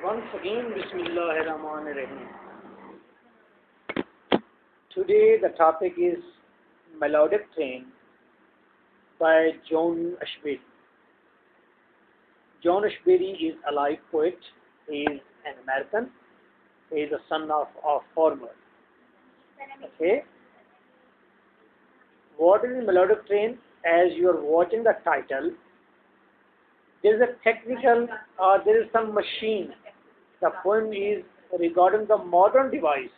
Once again, Bismillahirrahmanirrahim. Today the topic is Melodic Train by John Ashbery. John Ashbery is a live poet. He is an American. He is the son of a farmer. Okay. What is Melodic Train? As you are watching the title, there is a technical there is some machine. The poem is regarding the modern device.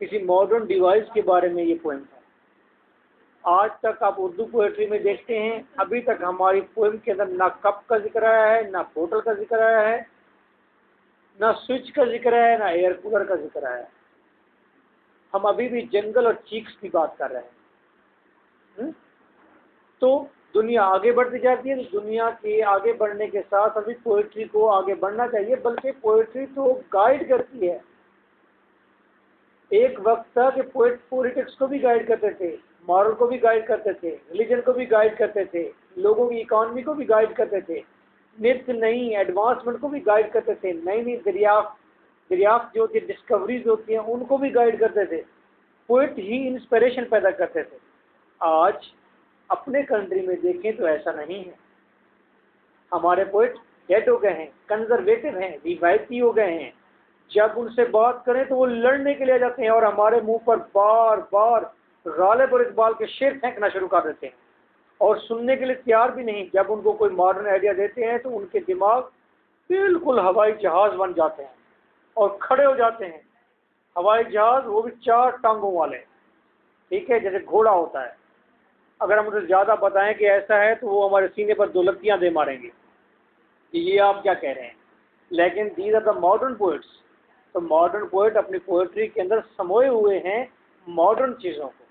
किसी modern device के बारे में ये poem है. आज तक आप Urdu poetry में देखते हैं, अभी तक हमारी पोएम के अंदर ना कप का जिक्र आया है, ना बोतल का जिक्र आया है, ना स्विच का जिक्र आया है, ना एयर कूलर का जिक्र आया है. हम अभी भी जंगल और चीक्स की बात कर रहे हैं. तो दुनिया आगे बढ़ती जाती है. तो दुनिया के आगे बढ़ने के साथ अभी पोएट्री को आगे बढ़ना चाहिए, बल्कि पोएट्री तो गाइड करती है. एक वक्त था कि पोएट पॉलिटिक्स को भी गाइड करते थे, मॉरल को भी गाइड करते थे, रिलीजन को भी गाइड करते थे, लोगों की इकॉनमी को भी गाइड करते थे, नित नई एडवांसमेंट को भी गाइड करते थे, नई नई दरियाफ्त जो होती है, डिस्कवरीज होती हैं, उनको भी गाइड करते थे. पोएट ही इंस्पिरेशन पैदा करते थे. आज अपने कंट्री में देखें तो ऐसा नहीं है. हमारे पोएट डेड हो गए हैं, कंजर्वेटिव हैं, रिवायती हो गए हैं. जब उनसे बात करें तो वो लड़ने के लिए आ जाते हैं और हमारे मुंह पर बार बार गालिब और इकबाल के शेर फेंकना शुरू कर देते हैं और सुनने के लिए तैयार भी नहीं. जब उनको कोई मॉडर्न आइडिया देते हैं तो उनके दिमाग बिल्कुल हवाई जहाज बन जाते हैं और खड़े हो जाते हैं. हवाई जहाज, वो भी 4 टांगों वाले, ठीक है, जैसे घोड़ा होता है. अगर हम उसे ज़्यादा बताएं कि ऐसा है तो वो हमारे सीने पर 2 लत्तियाँ दे मारेंगे कि ये आप क्या कह रहे हैं. लेकिन these are the modern poets. तो मॉडर्न पोएट अपनी पोएट्री के अंदर समोए हुए हैं मॉडर्न चीज़ों को.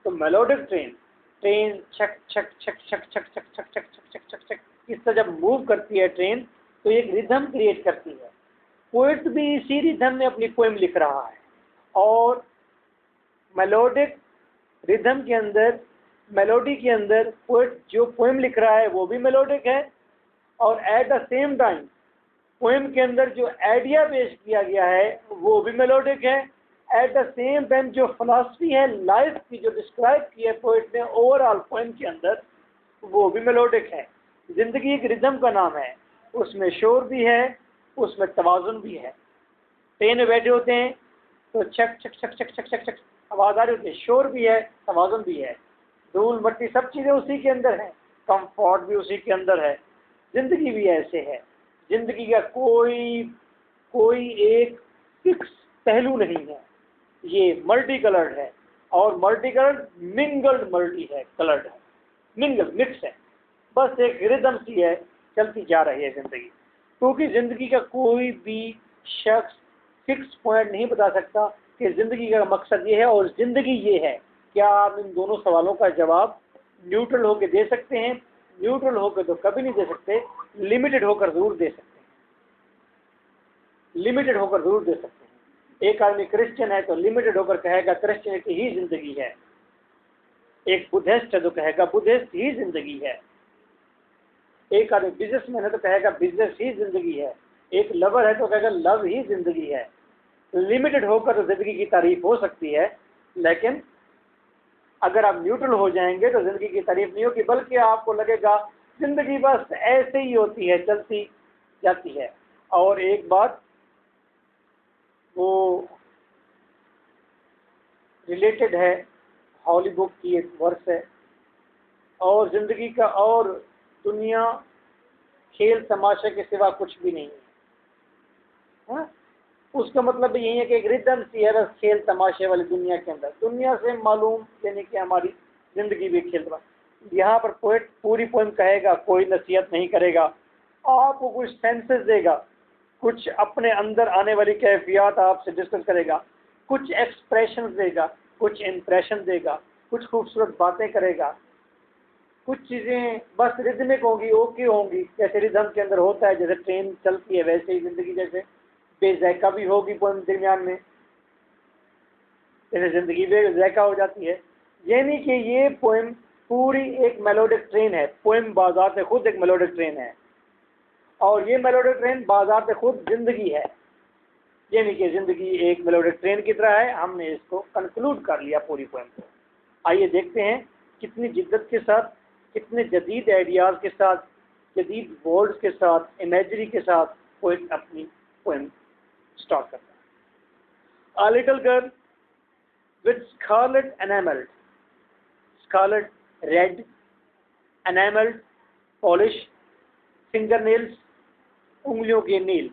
तो मेलोडिक ट्रेन छक छक छक छक छक छक छक छक छक छक छक छक इस तरह जब मूव करती है ट्रेन तो एक रिदम क्रिएट करती है. पोएट भी इसी रिदम में अपनी पोएम लिख रहा है और मेलोडिक रिदम के अंदर, मेलोडी के अंदर पोएट जो पोएम लिख रहा है वो भी मेलोडिक है और at the same time poem के अंदर जो आइडिया पेश किया गया है वो भी मेलोडिक है. एट द सेम टाइम जो फिलॉसफी है लाइफ की जो डिस्क्राइब की है पोएट ने ओवरऑल पोएम के अंदर वो भी मेलोडिक है. ज़िंदगी एक रिदम का नाम है, उसमें शोर भी है, उसमें तवाज़ुन भी है. ट्रेन में बैठे होते हैं तो छक छक छक छक छक छक छक आवाज़ आ रही होती है, शोर भी है, तवाज़ुन भी है, धूल मट्टी सब चीज़ें उसी के अंदर हैं, कंफर्ट भी उसी के अंदर है. ज़िंदगी भी ऐसे है. ज़िंदगी का कोई एक फिक्स पहलू नहीं है. ये मल्टी कलर्ड है और मल्टी कलर्ड मिंगल्ड मल्टी है, कलर्ड है, मिंगल मिक्स है. बस एक रिदम सी है, चलती जा रही है ज़िंदगी. क्योंकि ज़िंदगी का कोई भी शख्स फिक्स पॉइंट नहीं बता सकता कि ज़िंदगी का मकसद ये है और ज़िंदगी ये है. क्या आप इन दोनों सवालों का जवाब न्यूट्रल होकर दे सकते हैं? न्यूट्रल होकर तो कभी नहीं दे सकते. लिमिटेड होकर ज़रूर दे सकते हैं, लिमिटेड होकर ज़रूर दे सकते हैं. एक आदमी क्रिश्चियन है तो लिमिटेड होकर कहेगा क्रिश्चियनिटी ही ज़िंदगी है. एक बुद्धिस्ट है तो कहेगा बुद्धिस्ट ही ज़िंदगी है. एक आदमी बिजनेसमैन है तो कहेगा बिजनेस ही ज़िंदगी है. एक लवर है तो कहेगा लव ही ज़िंदगी है. लिमिटेड होकर तो ज़िंदगी की तारीफ हो सकती है, लेकिन अगर आप न्यूट्रल हो जाएंगे तो ज़िंदगी की तारीफ नहीं होगी, बल्कि आपको लगेगा ज़िंदगी बस ऐसे ही होती है, चलती जाती है. और एक बात, वो रिलेटेड है, हॉली बुक की एक वर्स है, और ज़िंदगी का और दुनिया खेल तमाशे के सिवा कुछ भी नहीं है. हाँ? उसका मतलब यही है कि एक रिदम सी है बस खेल तमाशे वाली दुनिया के अंदर. दुनिया से मालूम यानी कि हमारी ज़िंदगी भी खेल तमाशा. यहाँ पर पोएट पूरी पोएम कहेगा, कोई नसीहत नहीं करेगा, आपको कुछ सेंसेस देगा, कुछ अपने अंदर आने वाली कैफियत आपसे डिस्कस करेगा, कुछ एक्सप्रेशन देगा, कुछ इम्प्रेशन देगा, कुछ खूबसूरत बातें करेगा, कुछ चीज़ें बस रिदमिक होंगी, ओके होंगी, जैसे रिदम के अंदर होता है. जैसे ट्रेन चलती है वैसे ही ज़िंदगी जैसे बेज़ायका भी होगी पोएम दरमियान में, जैसे ज़िंदगी बेज़ायका हो जाती है. यानी कि ये पोएम पूरी एक मेलोडिक ट्रेन है. पोएम बाज़ात में खुद एक मेलोडिक ट्रेन है और ये मेलोडी ट्रेन बाजार पे खुद जिंदगी है, यानी कि जिंदगी एक मेलोडी ट्रेन की तरह है। हमने इसको कंक्लूड कर लिया पूरी पोएम को। आइए देखते हैं कितनी जिद्दत के साथ, कितने जदीद आइडियाज के साथ, जदीद वर्ड्स के साथ, इमेजरी के साथ पोएट अपनी पोएम स्टार्ट करता है। A little girl with scarlet enameled, scarlet red enameled polish fingernails, उंगलियों के नेल्स।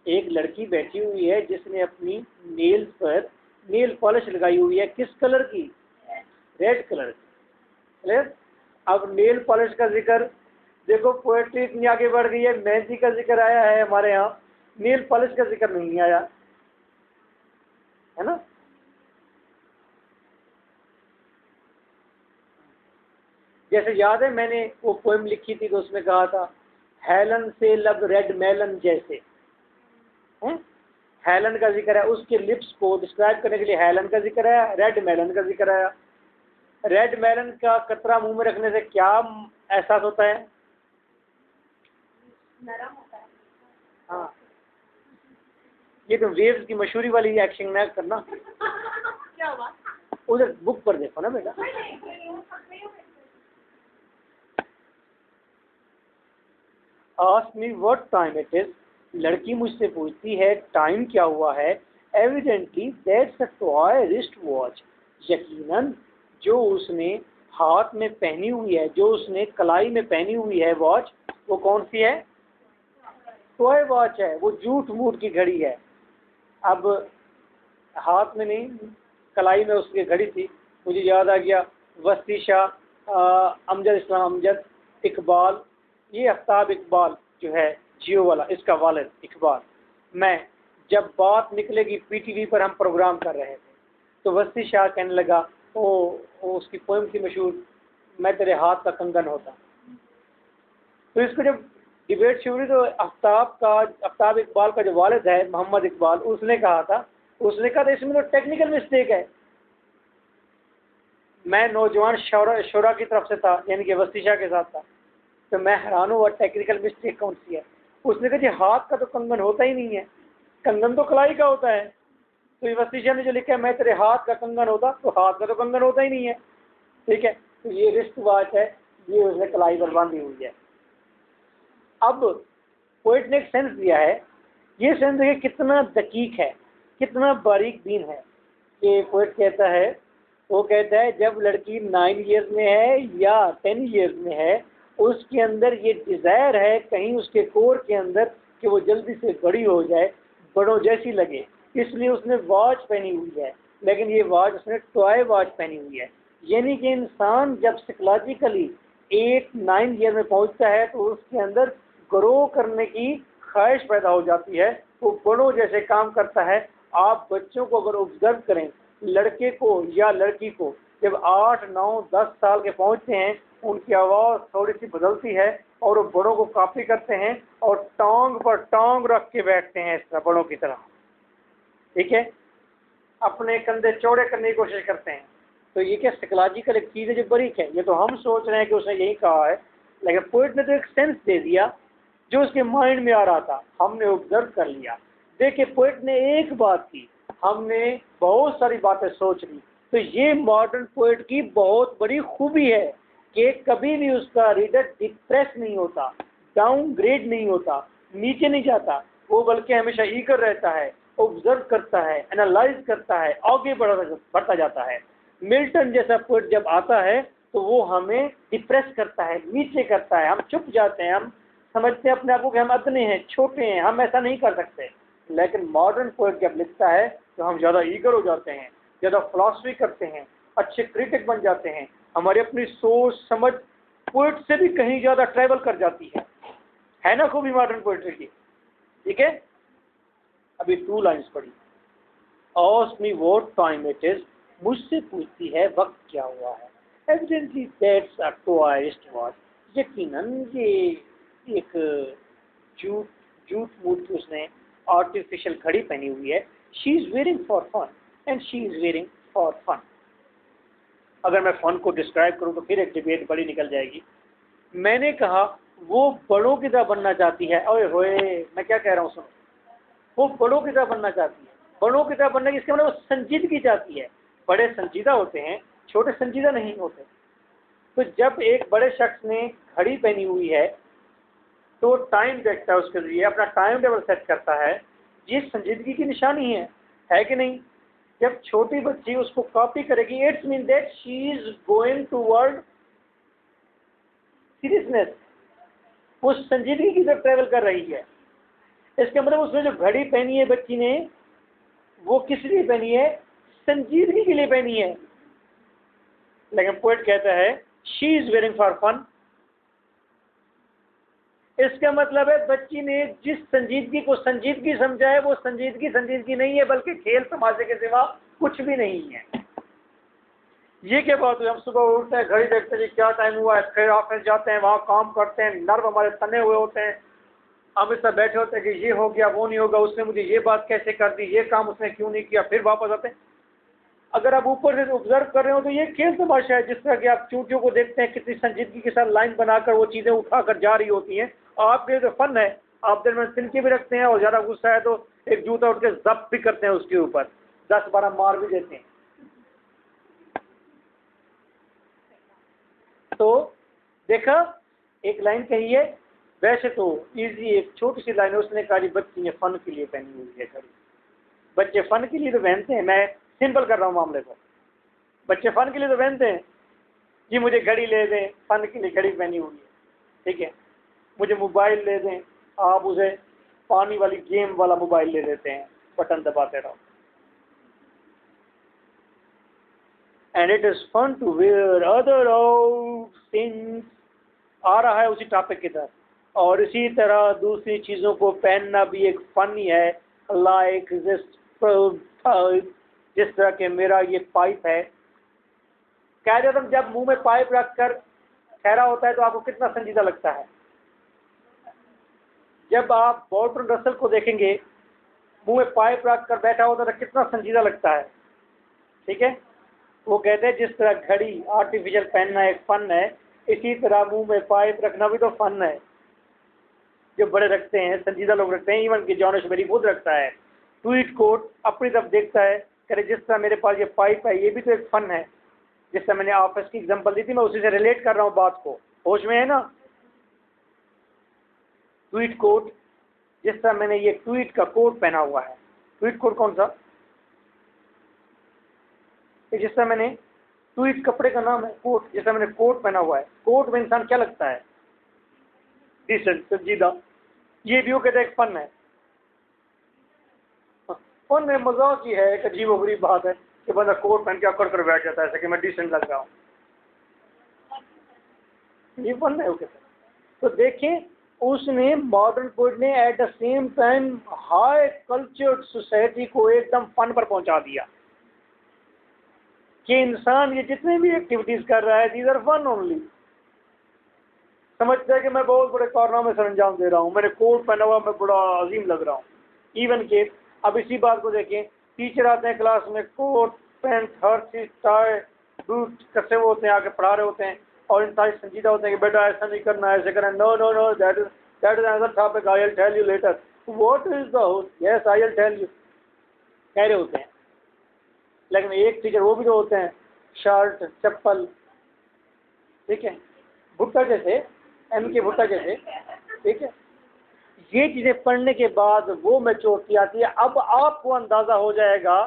एक लड़की बैठी हुई है जिसने अपनी नेल्स पर नेल पॉलिश लगाई हुई है, किस कलर की? रेड कलर की। अब नेल पॉलिश का जिक्र देखो, पोएट्री इतनी आगे बढ़ गई है, मेहंदी का जिक्र आया है हमारे यहाँ, नेल पॉलिश का जिक्र नहीं आया, है ना। जैसे याद है मैंने वो पोएम लिखी थी तो उसमें कहा था हेलन से लब रेड मेलन जैसे, हेलन का जिक्र है, उसके लिप्स को डिस्क्राइब करने के लिए हेलन का जिक्र है, रेड मेलन का जिक्र है। रेड मेलन का कतरा मुंह में रखने से क्या एहसास होता है? नरम होता है। हाँ, ये तो वेव्स की मशहूरी वाली एक्शन ना करना। क्या हुआ? उधर बुक पर देखो ना बेटा। Ask me what time it is, लड़की मुझसे पूछती है टाइम क्या हुआ है। Evidently that's a toy wrist watch, यकीनन जो उसने हाथ में पहनी हुई है, जो उसने कलाई में पहनी हुई है वॉच, वो कौन सी है? टॉय वॉच है, वो झूठ मूठ की घड़ी है। अब हाथ में नहीं, कलाई में उसकी घड़ी थी। मुझे याद आ गया वस्ती शाह, अमजद इस्लाम अमजद, इकबाल, ये आफ्ताब इकबाल जो है जियो वाला, इसका वालिद इकबाल। मैं जब बात निकलेगी पीटीवी पर हम प्रोग्राम कर रहे थे तो वस्ती शाह कहने लगा, वो उसकी पोएम थी मशहूर, मैं तेरे हाथ का कंगन होता। तो इसको जब डिबेट शुरू हुई तो आफ्ताब इकबाल का जो वालिद है मोहम्मद इकबाल, उसने कहा था इसमें तो टेक्निकल मिस्टेक है। मैं नौजवान शोरा की तरफ से था, यानी कि वस्ती शाह के साथ था, तो मैं हैरान हुआ टेक्निकल मिस्टेक कौन सी है। उसने कहा जी हाथ का तो कंगन होता ही नहीं है, कंगन तो कलाई का होता है। तो ये वस्ती शाह ने जो लिखा है मैं तेरे हाथ का कंगन होता, तो हाथ का तो कंगन होता ही नहीं है, ठीक है। तो ये रिस्ट वॉच है, ये उसने कलाई पर बांधी हुई है। अब पोएट ने एक सेंस दिया है, ये सेंस देखिए कितना दकीक है, कितना बारीक बीन है। ये पोएट कहता है, वो कहता है जब लड़की 9 ईयर्स में है या 10 ईयर्स में है, उसके अंदर ये डिज़ायर है कहीं उसके कोर के अंदर कि वो जल्दी से बड़ी हो जाए, बड़ों जैसी लगे, इसलिए उसने वॉच पहनी हुई है। लेकिन ये वॉच उसने टॉय वॉच पहनी हुई है। यानी कि इंसान जब साइकोलॉजिकली 8-9 ईयर में पहुंचता है तो उसके अंदर ग्रो करने की ख्वाहिश पैदा हो जाती है, वो बड़ों जैसे काम करता है। आप बच्चों को अगर ऑब्जर्व करें, लड़के को या लड़की को जब 8, 9, 10 साल के पहुंचते हैं, उनकी आवाज़ थोड़ी सी बदलती है और वो बड़ों को कॉपी करते हैं और टांग पर टांग रख के बैठते हैं, इस तरह बड़ों की तरह, ठीक है, अपने कंधे चौड़े करने की कोशिश करते हैं। तो ये क्या साइकोलॉजिकल एक चीज़ है जो बारीक है। ये तो हम सोच रहे हैं कि उसने यही कहा है, लेकिन पोएट ने तो एक सेंस दे दिया जो उसके माइंड में आ रहा था, हमने ऑब्जर्व कर लिया। देखिए पोएट ने एक बात की, हमने बहुत सारी बातें सोच ली। तो ये मॉडर्न पोएट की बहुत बड़ी खूबी है कि कभी भी उसका रीडर डिप्रेस नहीं होता, डाउन ग्रेड नहीं होता, नीचे नहीं जाता, वो बल्कि हमेशा ईगर रहता है, ऑब्जर्व करता है, एनालाइज करता है, आगे बढ़ता जाता है। मिल्टन जैसा पोएट जब आता है तो वो हमें डिप्रेस करता है, नीचे करता है, हम चुप जाते हैं, हम समझते हैं अपने आप को कि हम अदने हैं, छोटे हैं, हम ऐसा नहीं कर सकते। लेकिन मॉडर्न पोएट जब लिखता है तो हम ज़्यादा ईगर हो जाते हैं, ज़्यादा फिलॉसफी करते हैं, अच्छे क्रिटिक बन जाते हैं, हमारी अपनी सोच समझ पोएट से भी कहीं ज़्यादा ट्रैवल कर जाती है ना खूबी मॉडर्न पोएट्री की, ठीक है। अभी 2 लाइन्स पढ़ी। Ask me what time it is, मुझसे पूछती है वक्त क्या हुआ है। Evidently that's a tourist watch, यकीनन ये एक झूठ मूठ की उसने आर्टिफिशियल घड़ी पहनी हुई है। She is wearing for fun and she is wearing for fun। अगर मैं फन को डिस्क्राइब करूं तो फिर एक डिबेट बड़ी निकल जाएगी। मैंने कहा वो बड़ों की तरह बनना चाहती है। ओए होए, मैं क्या कह रहा हूँ सुनो, वो बड़ों की तरह बनना चाहती है। बड़ों की तरह बनने की इसका मतलब वो संजीदगी चाहती है। बड़े संजीदा होते हैं, छोटे संजीदा नहीं होते। तो जब एक बड़े शख्स ने घड़ी पहनी हुई है तो टाइम देखता है, उसके लिए अपना टाइम टेबल सेट करता है, ये संजीदगी की निशानी है कि नहीं? जब छोटी बच्ची उसको कॉपी करेगी, it's mean that she is going toward seriousness, वो संजीदगी की तरफ ट्रेवल कर रही है। इसका मतलब उसने जो घड़ी पहनी है बच्ची ने, वो किस लिए पहनी है? संजीदगी के लिए पहनी है। लेकिन पोएट कहता है she is wearing for fun. इसका मतलब है बच्ची ने जिस संजीदगी को संजीदगी समझा है, वो संजीदगी नहीं है, बल्कि खेल तमाशे के सिवा कुछ भी नहीं है। ये क्या बात हुई, हम सुबह उठते हैं, घड़ी देखते हैं क्या टाइम हुआ है, फिर ऑफिस जाते हैं, वहाँ काम करते हैं, नर्व हमारे तने हुए होते हैं, हम इस तरह बैठे होते हैं कि ये हो गया, वो नहीं होगा, उसने मुझे ये बात कैसे कर दी, ये काम उसने क्यों नहीं किया, फिर वापस आते हैं। अगर आप ऊपर से ऑब्जर्व कर रहे हो तो ये खेल तमाशा है। जिस तरह कि आप चूटियों को देखते हैं कितनी संजीदगी के साथ लाइन बनाकर वो चीज़ें उठाकर जा रही होती हैं, आपके लिए तो फन है। आप दिल में तिनके भी रखते हैं और ज़्यादा गुस्सा है तो एक जूता उठ के जब्त भी करते हैं उसके ऊपर, 10-12 मार भी देते हैं। तो देखा, एक लाइन कही है, वैसे तो इजी एक छोटी सी लाइन है, उसने कहा जी बच्ची ने फन के लिए पहनी हुई है घड़ी। बच्चे फन के लिए तो पहनते हैं, मैं सिंपल कर रहा हूँ मामले को, बच्चे फन के लिए तो पहनते हैं जी, मुझे घड़ी ले दें, फन के लिए घड़ी पहनी हुई है, ठीक है। मुझे मोबाइल ले दें, आप उसे पानी वाली गेम वाला मोबाइल ले देते हैं, बटन दबाते रहो। And it is fun to wear other things, आ रहा है उसी टॉपिक की तरफ। और इसी तरह दूसरी चीज़ों को पहनना भी एक फन ही है, लाइक जिस तरह के मेरा ये पाइप है। कह रहे तुम जब मुंह में पाइप रखकर ठहरा होता है तो आपको कितना संजीदा लगता है। जब आप बॉर्टन रसल को देखेंगे मुंह में पाइप रखकर बैठा होता है तो कितना संजीदा लगता है, ठीक है। वो कहते हैं जिस तरह घड़ी आर्टिफिशियल पहनना एक फन है, इसी तरह मुंह में पाइप रखना भी तो फन है। जो बड़े रखते हैं, संजीदा लोग रखते हैं, इवन कि जॉन एशबरी खुद रखता है। ट्वीट कोट अपनी तरफ देखता है, कह जिस तरह मेरे पास ये पाइप है, ये भी तो एक फन है। जिस तरह मैंने ऑफिस की एग्जांपल दी थी, मैं उसी से रिलेट कर रहा हूँ बात को, होश में है ना। ट्वीट कोट, जिस तरह मैंने ये ट्वीट का कोट पहना हुआ है, ट्वीट कोट कौन सा, जिस तरह मैंने ट्वीट कपड़े का नाम है कोट, जिस तरह मैंने कोट पहना हुआ है, कोट में इंसान क्या लगता है? डिसेंट, संजीदा। ये भी वो कहते हैं एक फन है। फन में मजाक ही है, एक अजीब गरीब बात है कि बंदा कोट पहन के अकड़ कर बैठ जाता है ऐसे कि मैं डिसेंट लग रहा हूँ, ये फन है वो कहते हैं। तो देखें, उसने मॉडर्न पोइट ने at the same time high cultured society को एकदम फन पर पहुंचा दिया कि इंसान ये जितने भी एक्टिविटीज कर रहा है, दीज आर फन ओनली। समझता है कि मैं बहुत बड़े कारनामे से अंजाम दे रहा हूँ, मैंने कोट पहना हुआ, मैं बड़ा अजीम लग रहा हूँ। इवन के अब इसी बात को देखें, टीचर आते हैं क्लास में, कोट पैंट हर चीज टाई बूट कसे हुए होते हैं, आके पढ़ा रहे होते हैं और इंसान संजीदा होते हैं कि बेटा ऐसा नहीं करना, ऐसे करना, no no no, that is another topic, I will tell you later, what is the, yes I will tell you, कह रहे होते हैं। लेकिन एक टीचर वो भी तो होते हैं, शर्ट चप्पल, ठीक है, भुट्टा जैसे, एम के भुट्टा जैसे, ठीक है। ये चीज़ें पढ़ने के बाद वो मैच्योरिटी आती है। अब आपको अंदाज़ा हो जाएगा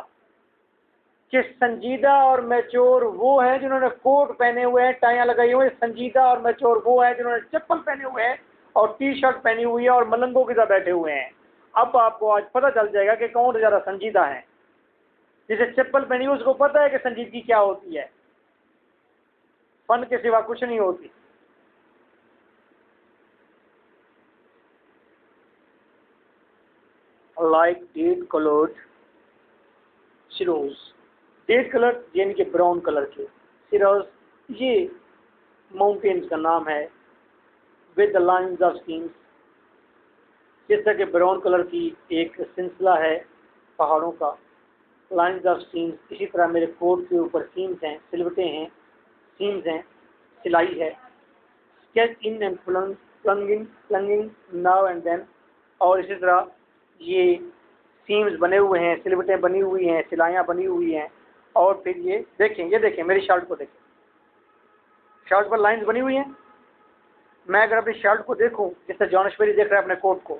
कि संजीदा और मैच्योर वो हैं जिन्होंने कोट पहने हुए हैं, टाइयाँ लगाई हुई हैं, संजीदा और मैच्योर वो हैं जिन्होंने चप्पल पहने हुए हैं और टी शर्ट पहनी हुई है और मलंगों की तरह बैठे हुए हैं। अब आपको आज पता चल जाएगा कि कौन ज़्यादा संजीदा है। जिसे चप्पल पहनी हुई उसको पता है कि संजीदगी क्या होती है, फन के सिवा कुछ नहीं होती। Like date coloured सिरोज, date colour यानी कि ब्राउन कलर के, सिरोज ये माउंटेन्स का नाम है, with the lines of seems, जिस तरह के ब्राउन कलर की एक सिलसिला है पहाड़ों का, लाइन्स ऑफ सीम्स, इसी तरह मेरे कोट के ऊपर सीम्स हैं, सिलवटें हैं, सीम्स हैं, सिलाई है। Sketch in and plunging now and then, और इसी तरह ये सीम्स बने हुए हैं, सिलवटें बनी हुई हैं, सिलाइयाँ बनी हुई हैं, और फिर ये देखें मेरी शर्ट को देखें, शर्ट पर लाइंस बनी हुई हैं। मैं अगर अपनी शर्ट को देखूं जैसे जॉनशबेरी देख रहा है अपने कोट को,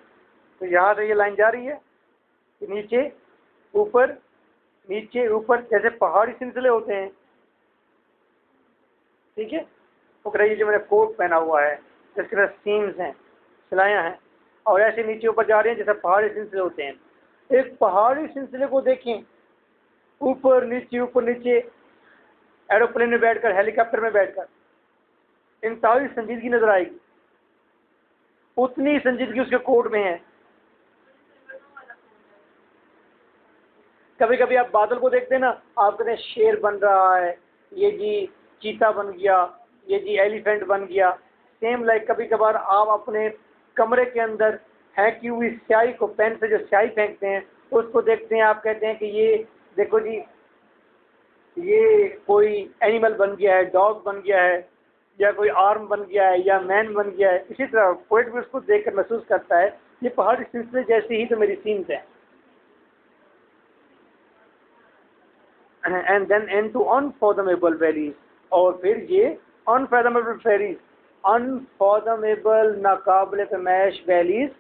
तो यहाँ से ये लाइन जा रही है नीचे ऊपर नीचे ऊपर, जैसे पहाड़ी सिलसिले होते हैं, ठीक है। तो कह रही है जो मेरा कोट पहना हुआ है जिसके अंदर सीम्स हैं, सिलाइयाँ हैं, और ऐसे नीचे ऊपर जा रही हैं जैसे पहाड़ी सिलसिले होते हैं। एक पहाड़ी सिलसिले को देखें, ऊपर नीचे एरोप्लेन में बैठकर, हेलीकॉप्टर में बैठकर, इंतहाई संजीदगी नजर आएगी। उतनी संजीदगी उसके कोट में है। कभी कभी आप बादल को देखते हैं ना, आप कहते हैं शेर बन रहा है, ये जी चीता बन गया, ये जी एलिफेंट बन गया। सेम लाइक कभी कभार आप अपने कमरे के अंदर फेंकी हुई स्याही को, पेन से जो स्याही फेंकते हैं उसको देखते हैं, आप कहते हैं कि ये देखो जी ये कोई एनिमल बन गया है, डॉग बन गया है, या कोई आर्म बन गया है, या मैन बन गया है। इसी तरह पोएट भी उसको देखकर महसूस करता है ये पहाड़ी सिलसिले जैसी ही तो मेरी सीन्स है। And then and to unformable valleys, और फिर ये अनफॉर्मेबल वैलीज, अनफॉर्मेबल नाकाबिले फरमाइश वैलीज,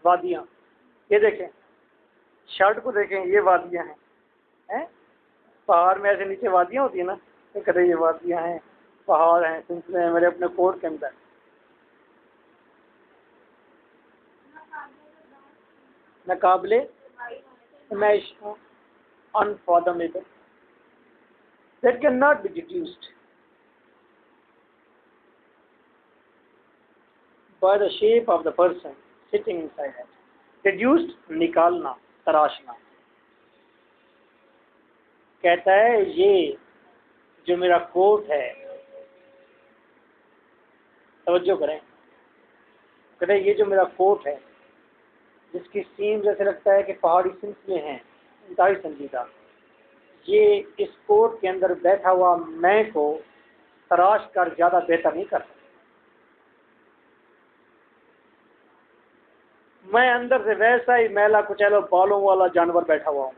वादियाँ। ये देखें, शर्ट को देखें, ये वादियाँ हैं, पहाड़ में ऐसे नीचे वादियाँ होती है ना, तो कहते ये वादियाँ हैं, पहाड़ हैं, सिलसिले हैं मेरे अपने कोट के अंदर। नाकाबिले फरमाइश, unfathomable, that cannot be deduced by the shape of the person sitting inside it. Deduced, निकालना, तराशना। कहता है ये जो मेरा कोट है, तवज्जो करें, कहता है ये जो मेरा कोट है जिसकी सीम जैसे लगता है कि पहाड़ी सिलसिले हैं, इंतहाई संजीदा, ये इस कोट के अंदर बैठा हुआ मैं को तराश कर ज्यादा बेहतर नहीं कर सकता। मैं अंदर से वैसा ही मैला कुचैला बालों वाला जानवर बैठा हुआ हूँ,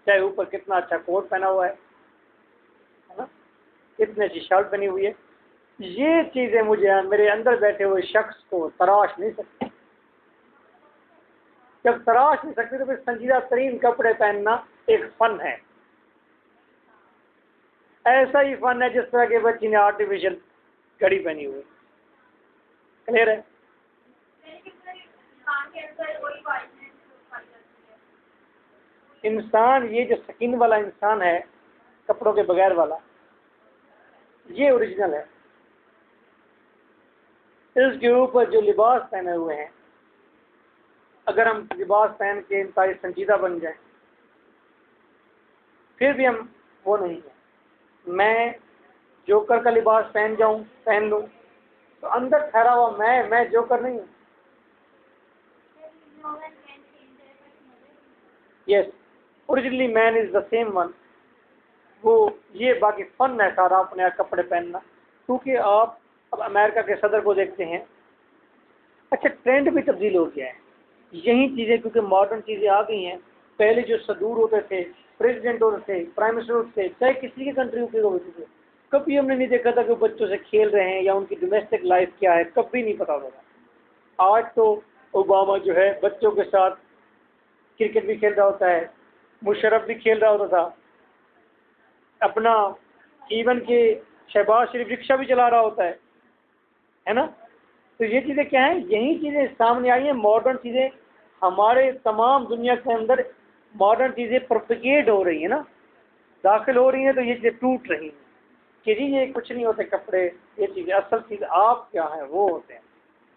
चाहे ऊपर कितना अच्छा कोट पहना हुआ है ना, कितनी अच्छी शर्ट पहनी हुई है, ये चीजें मुझे मेरे अंदर बैठे हुए शख्स को तराश नहीं सकती। जब तराश नहीं सकती तो फिर संजीदा तरीन कपड़े पहनना एक फन है। ऐसा ही फन है जिस तरह के बच्ची ने आर्टिफिशियल घड़ी पहनी हुई। क्लियर है? इंसान, ये जो सकीन वाला इंसान है, कपड़ों के बगैर वाला, ये ओरिजिनल है। इसके ऊपर जो लिबास पहने हुए हैं, अगर हम लिबास पहन के इंतहाई संजीदा बन जाए, फिर भी हम वो नहीं है। मैं जोकर का लिबास पहन लूं तो अंदर ठहरा हुआ मैं जोकर नहीं हूँ। Yes, originally man is the same one. वो ये बाकी फन है सारा अपने कपड़े पहनना, क्योंकि आप अब अमेरिका के सदर को देखते हैं, अच्छा ट्रेंड भी तब्दील हो गया है। यही चीज़ें क्योंकि मॉडर्न चीज़ें आ गई हैं। पहले जो सदूर होते थे, प्रेसिडेंट होते थे, प्राइम मिनिस्टर होते थे, चाहे किसी की कंट्री के होते थे, कभी हमने नहीं देखा था कि बच्चों से खेल रहे हैं या उनकी डोमेस्टिक लाइफ क्या है, कभी नहीं पता होगा। आज तो ओबामा जो है बच्चों के साथ क्रिकेट भी खेल रहा होता है, मुशर्रफ भी खेल रहा होता था, अपना इवन के शहबाज शरीफ रिक्शा भी चला रहा होता है ना। तो ये चीज़ें क्या हैं, यही चीज़ें सामने आई हैं। मॉडर्न चीज़ें हमारे तमाम दुनिया के अंदर, मॉडर्न चीज़ें प्रोपिगेट हो रही हैं ना, दाखिल हो रही हैं, तो ये चीज़ें टूट रही हैं कि जी ये कुछ नहीं होते कपड़े, ये चीज़ें असल चीज़ आप क्या हैं वो होते हैं।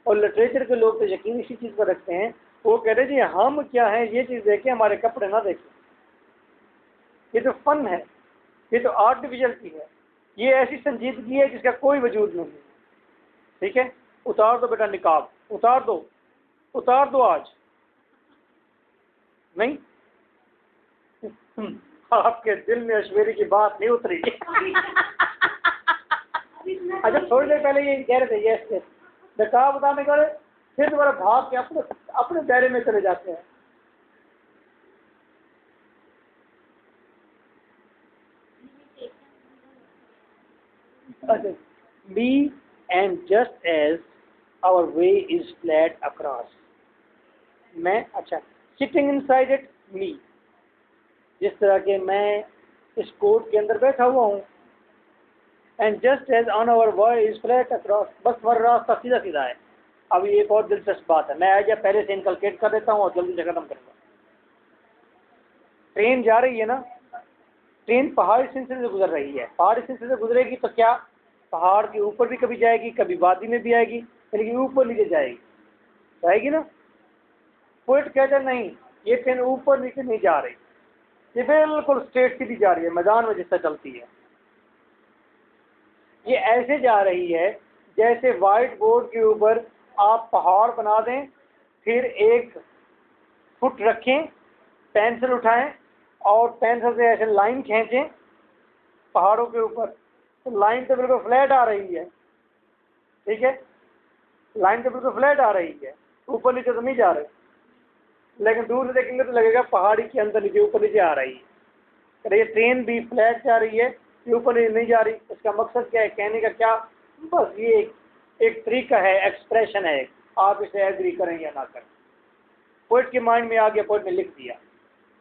और लिटरेचर के लोग तो यकीन इसी चीज़ पर रखते हैं, वो कह रहे जी हम क्या हैं ये चीज़ देखें, हमारे कपड़े ना देखें। ये तो फन है, ये तो आर्टिफिशियल चीज़ है, ये ऐसी संजीदगी है जिसका कोई वजूद नहीं। ठीक है, उतार दो बेटा निकाब, उतार दो आज नहीं। आपके दिल में अश्वेरी की बात नहीं उतरी। अच्छा थोड़ी देर पहले ये कह रहे थे यस यस, कहा बताने के बाद फिर दोबारा भाग के अपने अपने दायरे में चले जाते हैं। अच्छा, me and just as our way is flat across, मैं अच्छा sitting inside it me, जिस तरह के मैं इस कोर्ट के अंदर बैठा हुआ हूँ, and just as on our way is flat across, बस हमारा रास्ता सीधा सीधा है। अब ये एक और दिलचस्प बात है, मैं आज या पहले से इनकलकेट कर देता हूँ और जल्दी से खत्म करूँगा। ट्रेन जा रही है ना, ट्रेन पहाड़ी सिलसिले से गुजर रही है, पहाड़ी सिलसिले से गुजरेगी तो क्या पहाड़ के ऊपर भी कभी जाएगी, कभी वादी में भी आएगी, यानी कि ऊपर नीचे जाएगी ना। पोइट कहता नहीं, ये ट्रेन ऊपर नीचे नहीं जा रही, ये बिल्कुल स्ट्रेट सीधी जा रही है, मैदान में जिससे चलती है। ये ऐसे जा रही है जैसे व्हाइट बोर्ड के ऊपर आप पहाड़ बना दें, फिर एक फुट रखें, पेंसिल उठाएं और पेंसिल से ऐसे लाइन खींचें पहाड़ों के ऊपर, तो लाइन तो बिल्कुल फ्लैट आ रही है, ठीक है, लाइन तो बिल्कुल फ्लैट आ रही है, ऊपर नीचे तो नहीं जा रही, लेकिन दूर से देखेंगे तो लगेगा पहाड़ी के अंदर नीचे ऊपर नीचे आ रही है। अरे ये ट्रेन भी फ्लैट जा रही है, ये ऊपर नीचे नहीं जा रही। इसका मकसद क्या है, कहने का क्या, बस ये एक तरीका है, एक्सप्रेशन है, आप इसे एग्री करें या ना करें। पोइट के माइंड में आ गया, पोइट ने लिख दिया।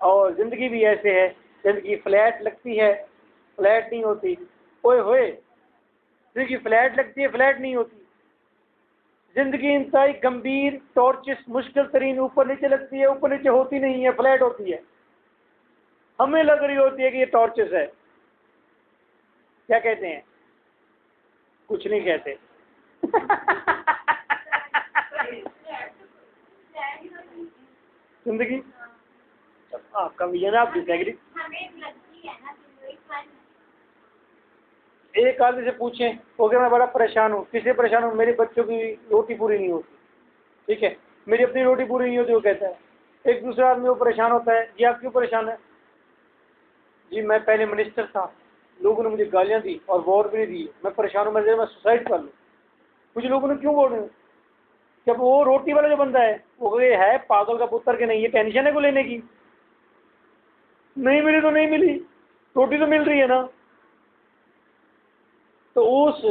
और ज़िंदगी भी ऐसे है, ज़िंदगी फ्लैट लगती है, फ्लैट नहीं होती। ओए होए, ज़िंदगी फ्लैट लगती है, फ्लैट नहीं होती। ज़िंदगी इंतहाई गंभीर, टॉर्चस, मुश्किल तरीन ऊपर नीचे लगती है, ऊपर नीचे होती नहीं है, फ्लैट होती है। हमें लग रही होती है कि ये टॉर्चस है। क्या कहते हैं? कुछ नहीं कहते। जिंदगी आपका भी है ना, आप डिसएग्री। एक आदमी से पूछें, वो कह मैं बड़ा परेशान हूँ। किससे परेशान हूँ? मेरे बच्चों की रोटी पूरी नहीं होती, ठीक है, मेरी अपनी रोटी पूरी नहीं होती, वो कहता है। एक दूसरा आदमी वो परेशान होता है, जी आप क्यों परेशान है? जी मैं पहले मिनिस्टर था, लोगों ने मुझे गालियाँ दी और वोट भी नहीं दी, मैं परेशान हूँ, मैं सुसाइड कर लूँ। मुझे लोगों ने क्यों बोल रहे हैं? जब वो रोटी वाला जो बंदा है वो ये है पागल का पुत्र के नहीं, ये टेंशन है को लेने की, नहीं मिली तो नहीं मिली, रोटी तो मिल रही है ना। तो उस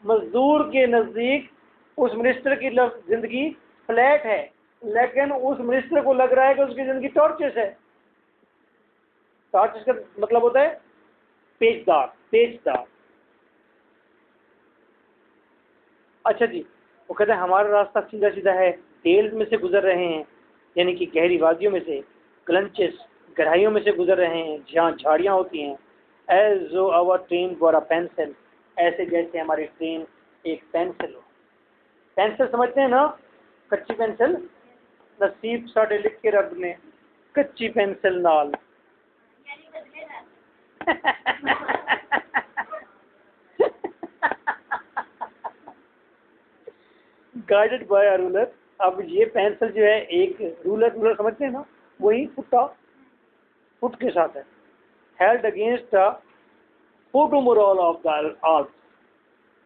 मजदूर के नज़दीक उस मिनिस्टर की जिंदगी फ्लैट है, लेकिन उस मिनिस्टर को लग रहा है कि उसकी जिंदगी टॉर्चस है। टॉर्चस का मतलब होता है पेचदार, पेचदार। अच्छा जी, वो कहते हैं हमारा रास्ता सीधा सीधा है, टेल्स में से गुजर रहे हैं, यानी कि गहरी वादियों में से, ग्लंचेस, गहराइयों में से गुजर रहे हैं जहाँ झाड़ियाँ होती हैं। एज जो our train for a pencil, ऐसे जैसे हमारी ट्रेन एक पेंसिल हो। पेंसिल समझते हैं ना, कच्ची पेंसिल, नसीब साढ़े लिख के रब ने कच्ची पेंसिल नाल। Guided by a ruler. अब ये पेंसिल जो है एक रूलर समझते हैं ना, वही फुट के साथ है। Held against the photomural of the Alps.